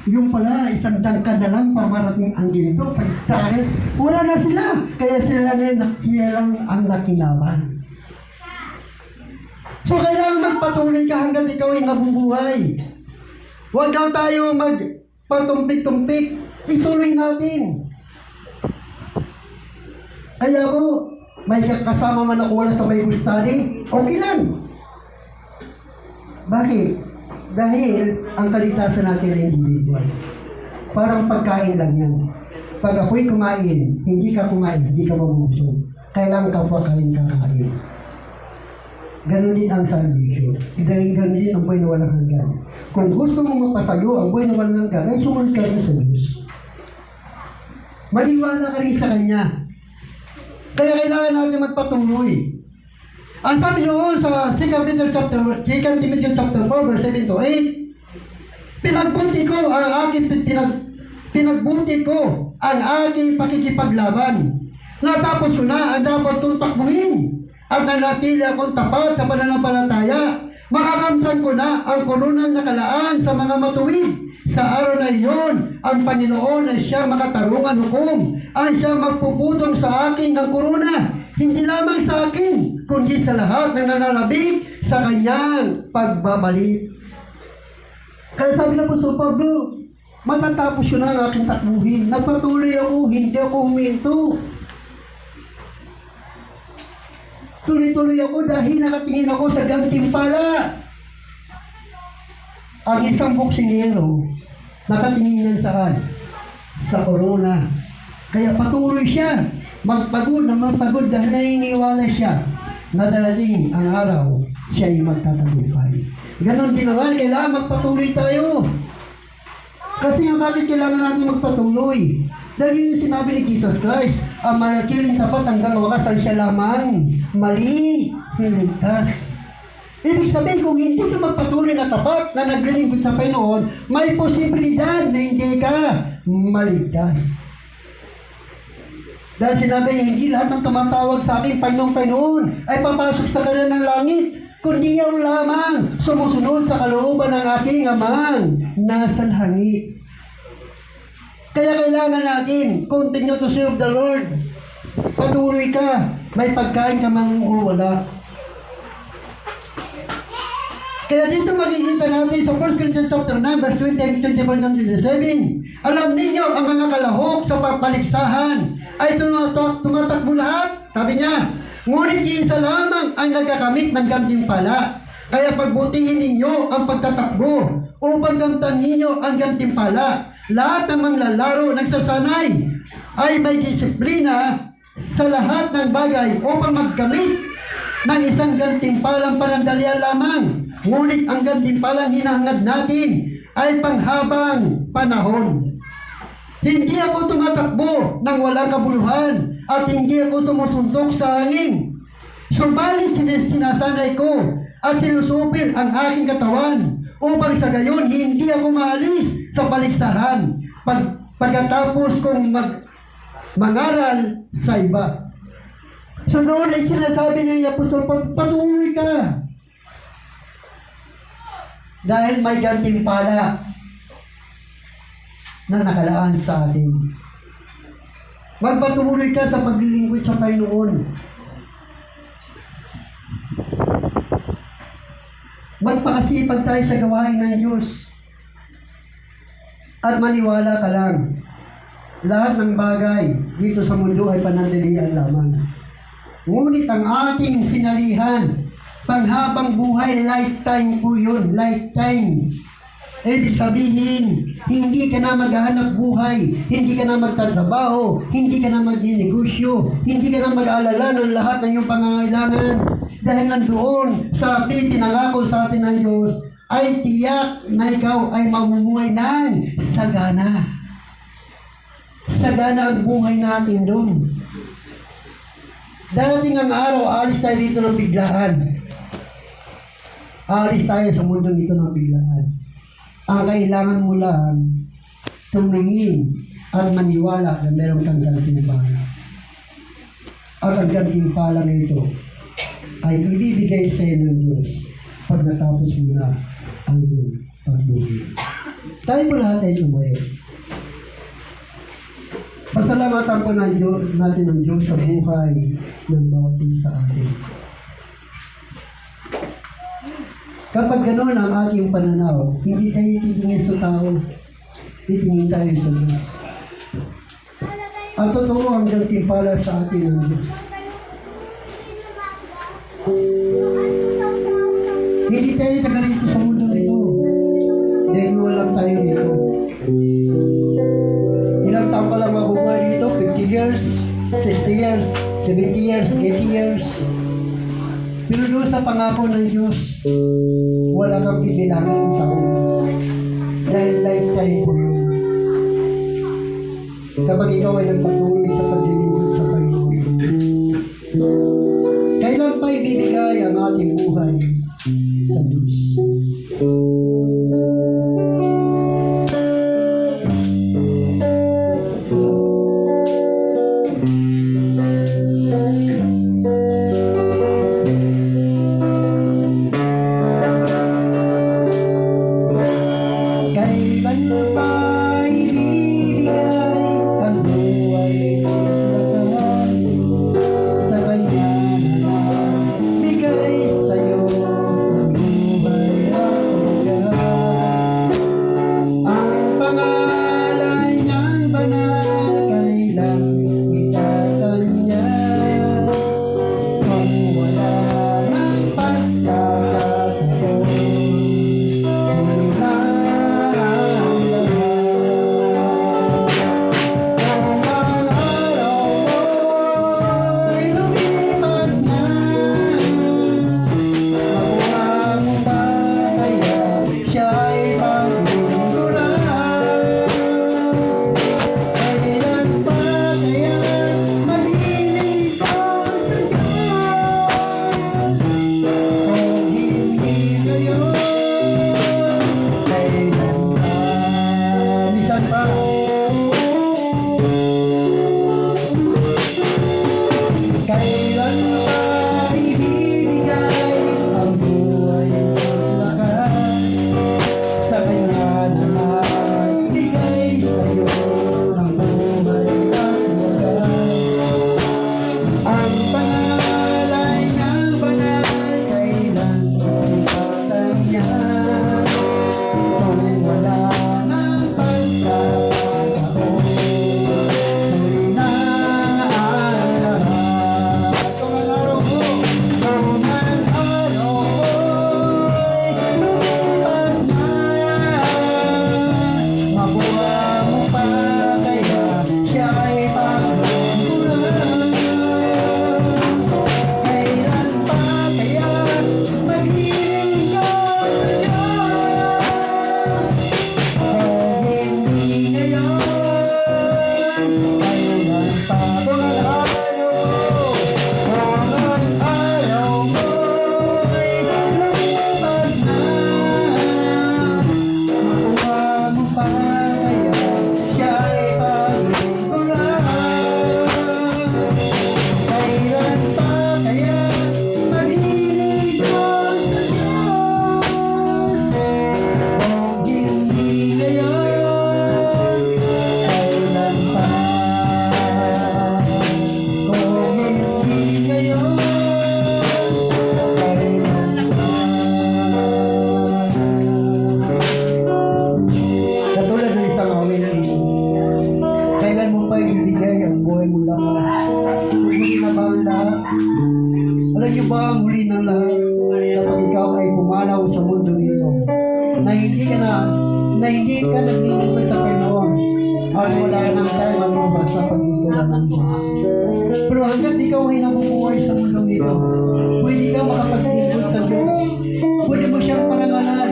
Yung pala, isang dangkad na lang pamarating ang ginto, pagtarit, wala na sila. Kaya sila lang ang nakinawan. So kailangan magpatuloy ka hanggang ikaw ay nabubuhay. Huwag daw tayo magpatumpik-tumpik. Ituloy natin. Kaya po, may kasama man ako wala sa Bible study, okay lang. Bakit? Dahil ang kaligtasan natin ay individual. Parang pagkain lang yan. Pag ako'y kumain, hindi ka mabubusog. Kailangan ka pa kakain. Ganon din ang salvation. Dahil ganon din ang buhay na walang hanggan. Kung gusto mong mapasayo ang buhay na walang hanggan, ay sumunod ka rin sa Diyos. Maniwala ka rin sa Kanya. Kaya kailangan natin magpatuloy. Ang sabi noon sa 2 Timothy chapter 4, verse 7 to 8, pinagbuti ko ang aking pakikipaglaban. Natapos ko na ang dapat kong takbuhin at nanatili akong tapat sa pananampalataya. Makakamtan ko na ang korunang nakalaan sa mga matuwid. Sa araw na iyon, ang Panginoon ay siyang makatarungan hukom, ang siyang magpuputong sa akin ng koruna, hindi lamang sa akin, kundi sa lahat ng nananabik sa kanyang pagbabalik. Kaya sabi ng Apostol Pablo, matatapos ko na ang aking takbuhin. Nagpatuloy ako, hindi ako huminto. Tuloy-tuloy ako dahil nakatingin ako sa gantimpala. Ang isang boksingero, nakatingin yan saan? Sa korona. Kaya patuloy siya. Magpagod na magpagod dahil naniniwala siya na darating ang araw, siya ay magtatagumpay. Ganon din naman, kailangan magpatuloy tayo. Kasi ang bakit kailangan natin magpatuloy? Dahil yung sinabi ni Jesus Christ, ang manatiling tapat hanggang wakas ang siya lamang mali, niligtas. Ibig sabihin, kung hindi ka magpatuloy na tapat na naglilingkod sa Panginoon, may posibilidad na hindi ka maligtas. Dahil sinabi, hindi lahat ng tumatawag sa akin, Panginoon, ay papasok sa kanila ng langit, kundi yaw lamang sumusunod sa kalooban ng ating Amang nasa langit. Kaya kailangan natin continue to serve the Lord. Patuloy ka. May pagkain ka mang o wala. Kaya dito makikita natin sa 1 Corinthians chapter 9, verse 20, 24 and 27. Alam ninyo, ang mga kalahok sa papaligsahan ay tumatakbo lahat. Sabi niya, ngunit isa lamang ang nagkakamit ng gantimpala. Kaya pagbutihin ninyo ang pagtatakbo upang gantan ninyo ang gantimpala. Lahat ng mga lalaro nagsasanay ay may disiplina sa lahat ng bagay upang magkamit ng isang gantimpalang panandalian lamang. Ngunit ang gantimpalang hinahangad natin ay panghabang panahon. Hindi ako tumatakbo ng walang kabuluhan at hindi ako sumusuntok sa hangin. Subalit sinasanay ko at sinusupil ang aking katawan upang sa gayon hindi ako maalis sa paligsahan pagkatapos kong mangaral sa iba. So noon ay sinasabi ni Apostol Paul, patuloy ka. Dahil may gantimpala na nakalaan sa atin. Magpatuloy ka sa paglilingkod sa Panginoon. Magpakasipag tayo sa gawain ng Diyos. At maniwala ka lang. Lahat ng bagay dito sa mundo ay panandalian lamang. Ngunit ang ating sinalihan, panghabang buhay, lifetime po yun, lifetime. Ibig sabihin, hindi ka na maghahanap buhay, hindi ka na magtatrabaho, hindi ka na magdinegosyo, hindi ka na mag-aalala ng lahat ng iyong pangangailangan. Dahil nandoon sa atin, tinangako sa atin ng Diyos, ay tiyak na ikaw ay mamumuhay ng sagana. Sagana ang buhay natin doon. Darating ang araw, alis tayo dito ng biglaan. Alis tayo sa mundo dito ng biglaan. Ang kailangan mo lang, tumingin at maniwala na meron kang gantimpala. At ang gantimpala nito ay ibibigay sa iyo ng Diyos pag natapos mo na ang iyong pagbuhay. Tayo mo lahat ay tumayo. Pasalamatan po natin ng Diyos sa buhay ng bawat isa sa atin. Kapag gano'n ang ating pananaw, hindi tayo titingin sa tao, titingin tayo sa Diyos. At totoo ang gantimpala sa atin ng Diyos. Hindi tayo taga-rito sa mundo nito. Dahil walang tayo dito. Ilang taon ka lang mabubuhay dito? 50 years, 60 years, 70 years, 80 years. Pero doon sa pangako ng Diyos, wala kang bibilangan ng taon. Dahil lifetime po yun. Kapag ikaw ay nagpatuloy sa paglilingkod sa Panginoon, kailan pa ibibigay ang ating buhay sa Diyos? Alam niyo ba ang huli ng lahat kapag ikaw ay pumanaw sa mundo ito na hindi ka naglilingkod sa Panginoon at wala nang tayo manubas sa paglingkuran ng Diyos. Pero hanggat ikaw ay nabubuhay sa mundo ito, pwede ka makapaglingkod sa Diyos. Pwede mo siyang parangalan,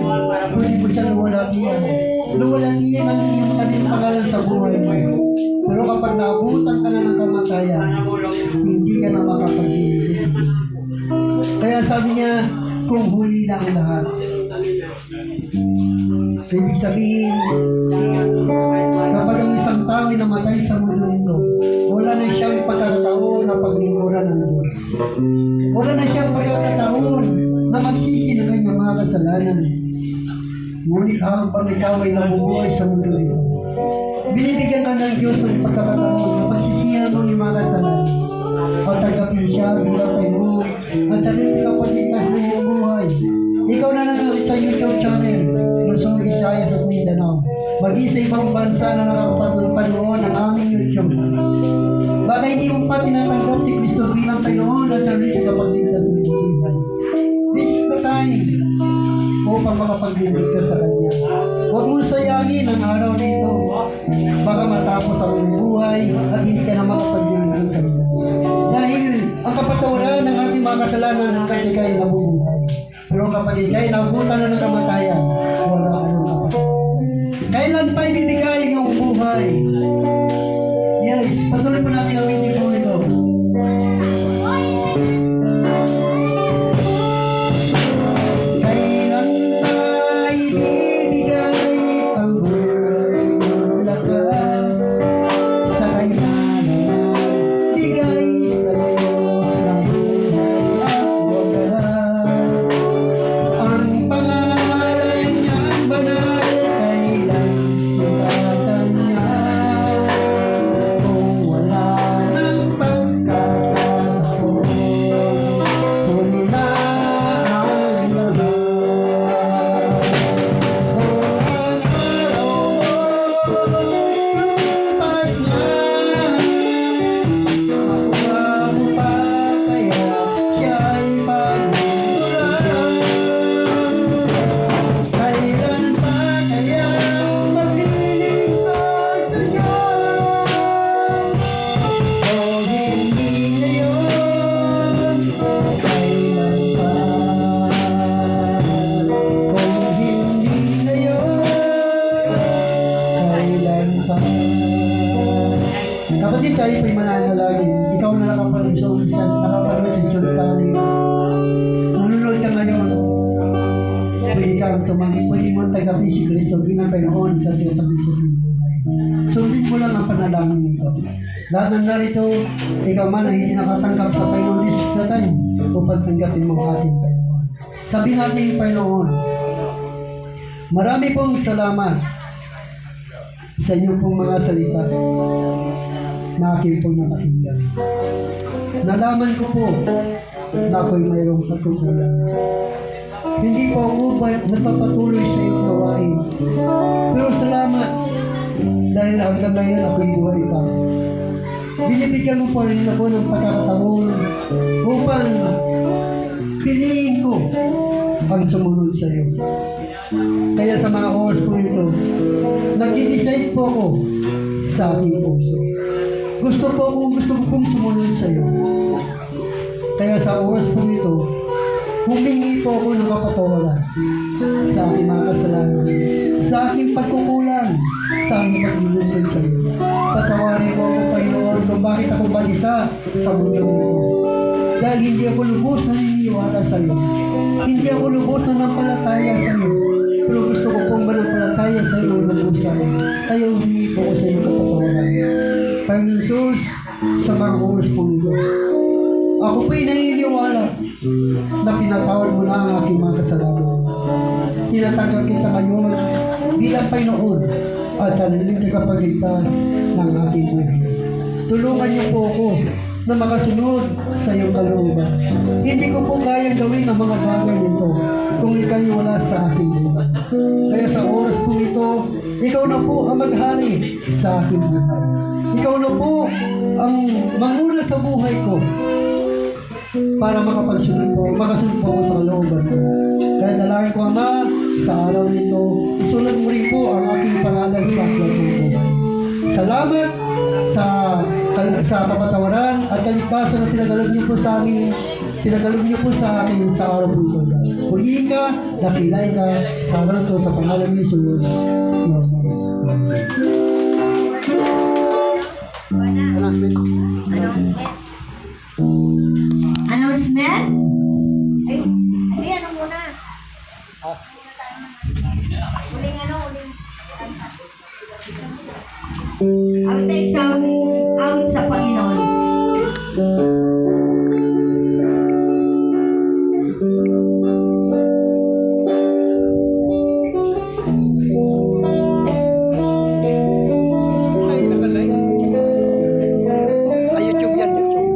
pwede mo siyang luwalatian. Luwalatian ang iyong kanyang pangalan sa buhay mo. Pero kapag naabutan ka na ng kamatayan, hindi ka na makapaglingkod. Kaya sabi niya, kung huli na ang lahat. Ibig sabihin, kapag ang isang tao ay namatay sa mundo ito, wala na siyang pagkakataon na paglingkuran ng Diyos. Wala na siyang pagkakataon na magsisi na kanyang mga kasalanan. Ngunit habang ikaw ay nabubuhay sa mundo ito, binibigyan ka ng Diyos ng pagkakataon na pagsisihan mo yung mga kasalanan. At tanggapin siya bilang Panginoon at sarili ka paligtas ng iyong buhay. Ikaw na nanonood sa YouTube channel Luzon, Visayas at Mindanao. Maging sa ibang bansa na nakapanood ng aming YouTube. Baka hindi mo pa tinatanggap si Kristo bilang Panginoon at sarili ka paligtas ng iyong buhay. This is the time upang makapaglingkod ka sa Kanya. Huwag mong sayangin ang araw na ito. Baka matapos ang iyong buhay at hindi ka na makapaglingkod sa Kanya. Dahil ang kapatawaran ng ating mga kasalanan hanggang ikay nabubuhay. Pero kapag ikay nabutan na ng kamatayan, wala ka ng kapatawaran. Kailan pa ibibigay ang iyong buhay? Yes, patuloy po natin ang meeting po ito. Kailan pa ibibigay ang buhay ng lakas sa kailangan? Bigay sa Diyos ng buhay at wagaran. Ang pangalan niyang banal kailan matatanya. Kung wala ng pagkakataon, huli na ang lahat. Kung ang araw lumipas na, makuha mo pa kaya siya'y pagmumulan. Kailan pa kaya maglilingkod sa Diyos? O hindi ngayon, kailan pa? Kung hindi ngayon, kailan pa? Kapatid, tayo po'y mananalangin. Ikaw na nakapanood sa ulisan, nakapanood sa Sultani. Nanonood ka ngayon, pwede kang tumangin, pwede mo tagapin si Kristo bilang Panginoon sa iyong pagligtas ng buhay. Sundin mo lang ang panalangin nito. Lahat ng narito, ikaw man ay hindi nakatanggap sa Panginoon this is the time upang tanggapin mo ang ating Panginoon. Sabi natin, Panginoon, marami pong salamat sa inyong pong mga salita na aking pong napakinggan. Nalaman ko po na ako'y mayroong pagkukulang. Hindi po ako nagpapatuloy sa iyong gawain. Pero salamat dahil hanggang ngayon ako'y buhay pa. Binibigyan mo pa rin ako ng pagkakataon upang piliin ko ang sumunod sa iyo. Kaya sa mga oras po ito, nag-decide po ako sa aking puso. Gusto ko pong sumunod sa iyo. Kaya sa oras po ito, humingi po ako ng kapatawaran sa aking mga kasalanan, sa aking pagkukulang, sa aking paglulungkod sa iyo. Patawarin mo ako, Panginoon, kung bakit ako balisa sa mundo ito. Dahil hindi ako lubos na naniniwala sa iyo. Hindi ako lubos na nampalataya sa iyo. Pero gusto ko pong manampalataya sa iyo ng lubos sa iyo. Kaya humingi po ako sa iyo kapatawaran. Panginoon Jesus, sa mga oras po ito, ako po'y naniniwala na pinatawad mo na ang aking mga kasalanan. Tinatanggap kita ngayon bilang Panginoon at sa niling tagapagligtas ng aking buhay. Tulungan niyo po ako na makasunod sa iyong kalooban. Hindi ko po kayang gawin ang mga bagay nito kung ikaw'y wala sa aking buhay. Kaya sa oras po ito, ikaw na po ang maghari sa aking buhay. Ikaw na po ang manguna sa buhay ko. para makasunod po ako sa kalooban ko. Kaya dalangin ko, Ama, sa araw nito, isulat mo rin po ang aking pangalan sa aklat ng buhay. Salamat sa kapatawaran at kaligtasan na tinagalob niyo po sa amin, sa araw po ito. Purihin ka, dakilay ka, sa araw ito, sa pangalan ni Jesus. Announcement? Ay, ano muna? Huling Awit tayo sa awit sa Panginoon. YouTube yan, YouTube.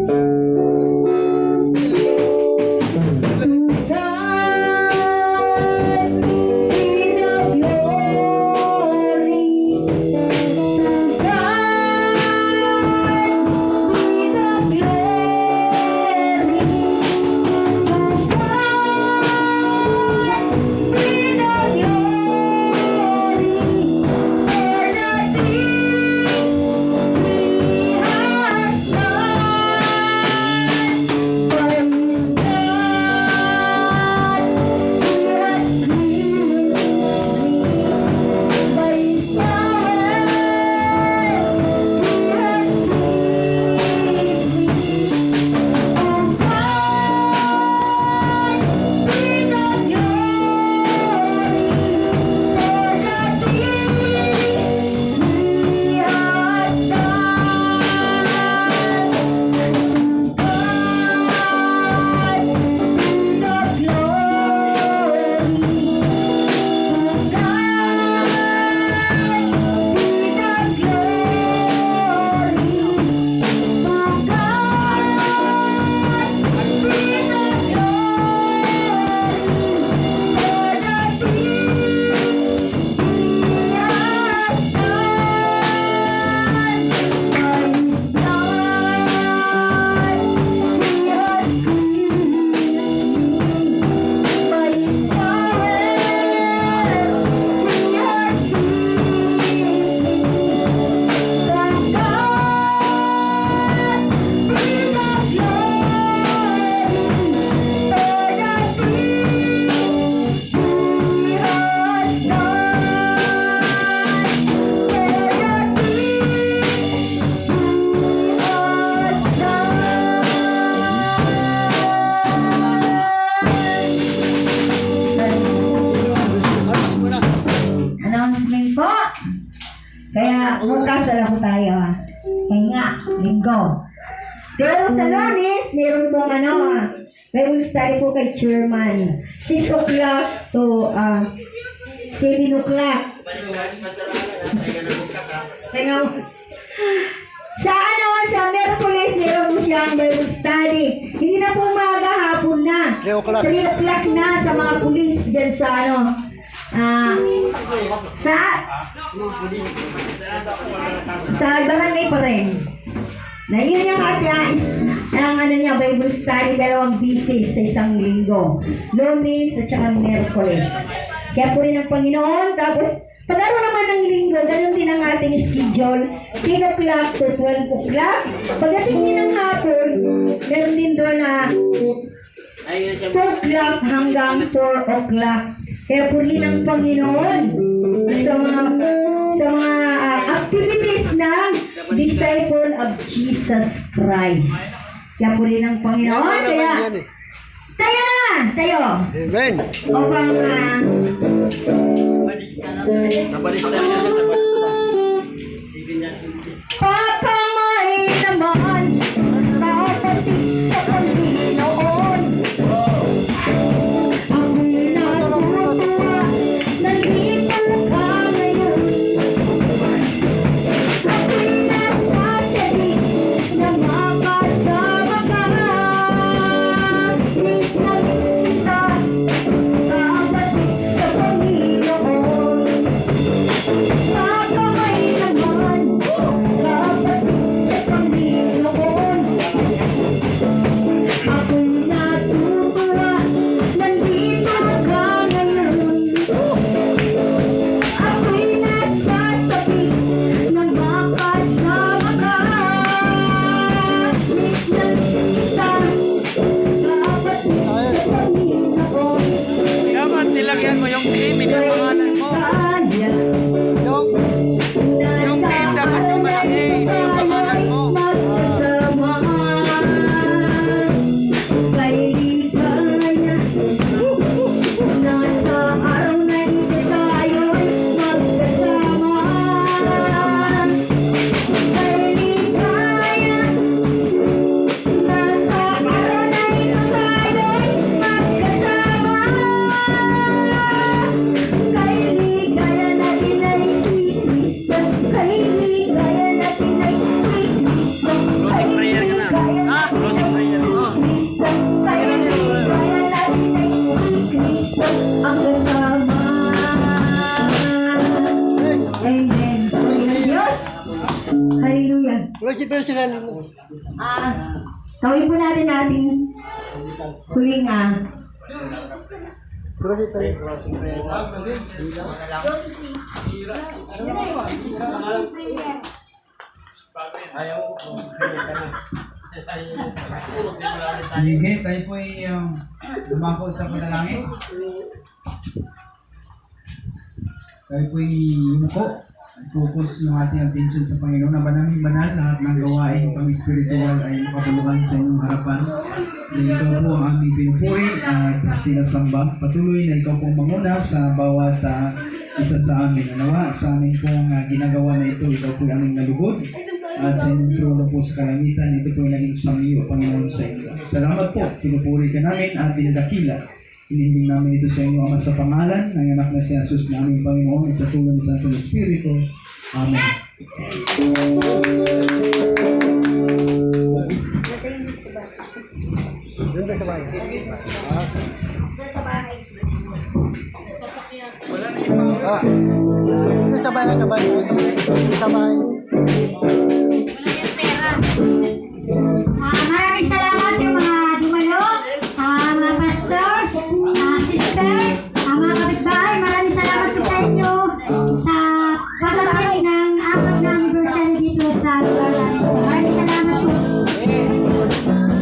Announcement po. Kaya bukas alam po tayo. Kaya nga, linggo. Pero sa Lunes, meron pong Bible study po kay Chairman. 6 o'clock to 7 o'clock. Kaya sa Merkulis, meron po siyang Bible study. Hindi na po umaga, hapon na. 3 o'clock. 3 o'clock na sa mga pulis dyan sa sa barangay pa rin. Na yun yung ang niya, Bible study, 2 bisis sa isang linggo. Lunes at saka Merkulis. Kaya po rin ang Panginoon. Tapos, pag-araw naman ng linggo, ganun din ang ating schedule. 10 o'clock to 12 o'clock. Pagdating din ng hapon, meron din doon na 2 o'clock hanggang 4 o'clock. Kaya puri ng Panginoon sa mga activities ng Disciple of Jesus Christ. Kaya puri ng Panginoon. Kaya, tayo. Amen. Upang Sa balista niya siya sa balista. pakamay naman nakating sa Panginoon. Ako'y natutuwa, nandito ka ngayon. Ako'y nasasali na makasama ka. Miss na miss kita, kabatid sa Panginoon. Pakamay naman, kabatid Name yung pangalan mo. Yung name dapat yung malaki. Yung pangalan mo. Nasa araw na ito tayo'y magkasama. Kay ligaya. Nasa araw na ito tayo'y magkasama. Kay ligaya natin ay si Kristo. Kay ligaya natin ay si Kristo. Kay Prayer ka na. ligaya Ha? Closing prayer. Oh. kay ligaya natin ay si Kristo ang kasama. Amen. Panginoon Diyos. Hallelujah. Tawin po natin ating huling Sige, tayo po ay lumako sa panalangin. Tayo po ay yumuko. Focus yung ating attention sa Panginoon na banaming banal, lahat ng gawain pang-spiritual ay makabuluhan sa inyong harapan. Na ikaw po ang aming pinupuri at sinasamba. Patuloy na ikaw pong manguna sa bawat isa sa amin. Nawa sa amin pong ginagawa na ito, ikaw po ang aming nalugod. At sa inyong trono po sa kalangitan, ito po ay naging sangyo, Panginoon, sa inyo. Salamat po, pinupuri ka namin at dinadakila. Hinihiling namin ito sa inyo, Ama, sa pangalan ng anak na si Jesus na aming Panginoon sa tulong ng Santo Espiritu. Amen. Maraming salamat yung mga dumalo, mga pastors, sister, mga kapitbahay. Maraming salamat po sa inyo sa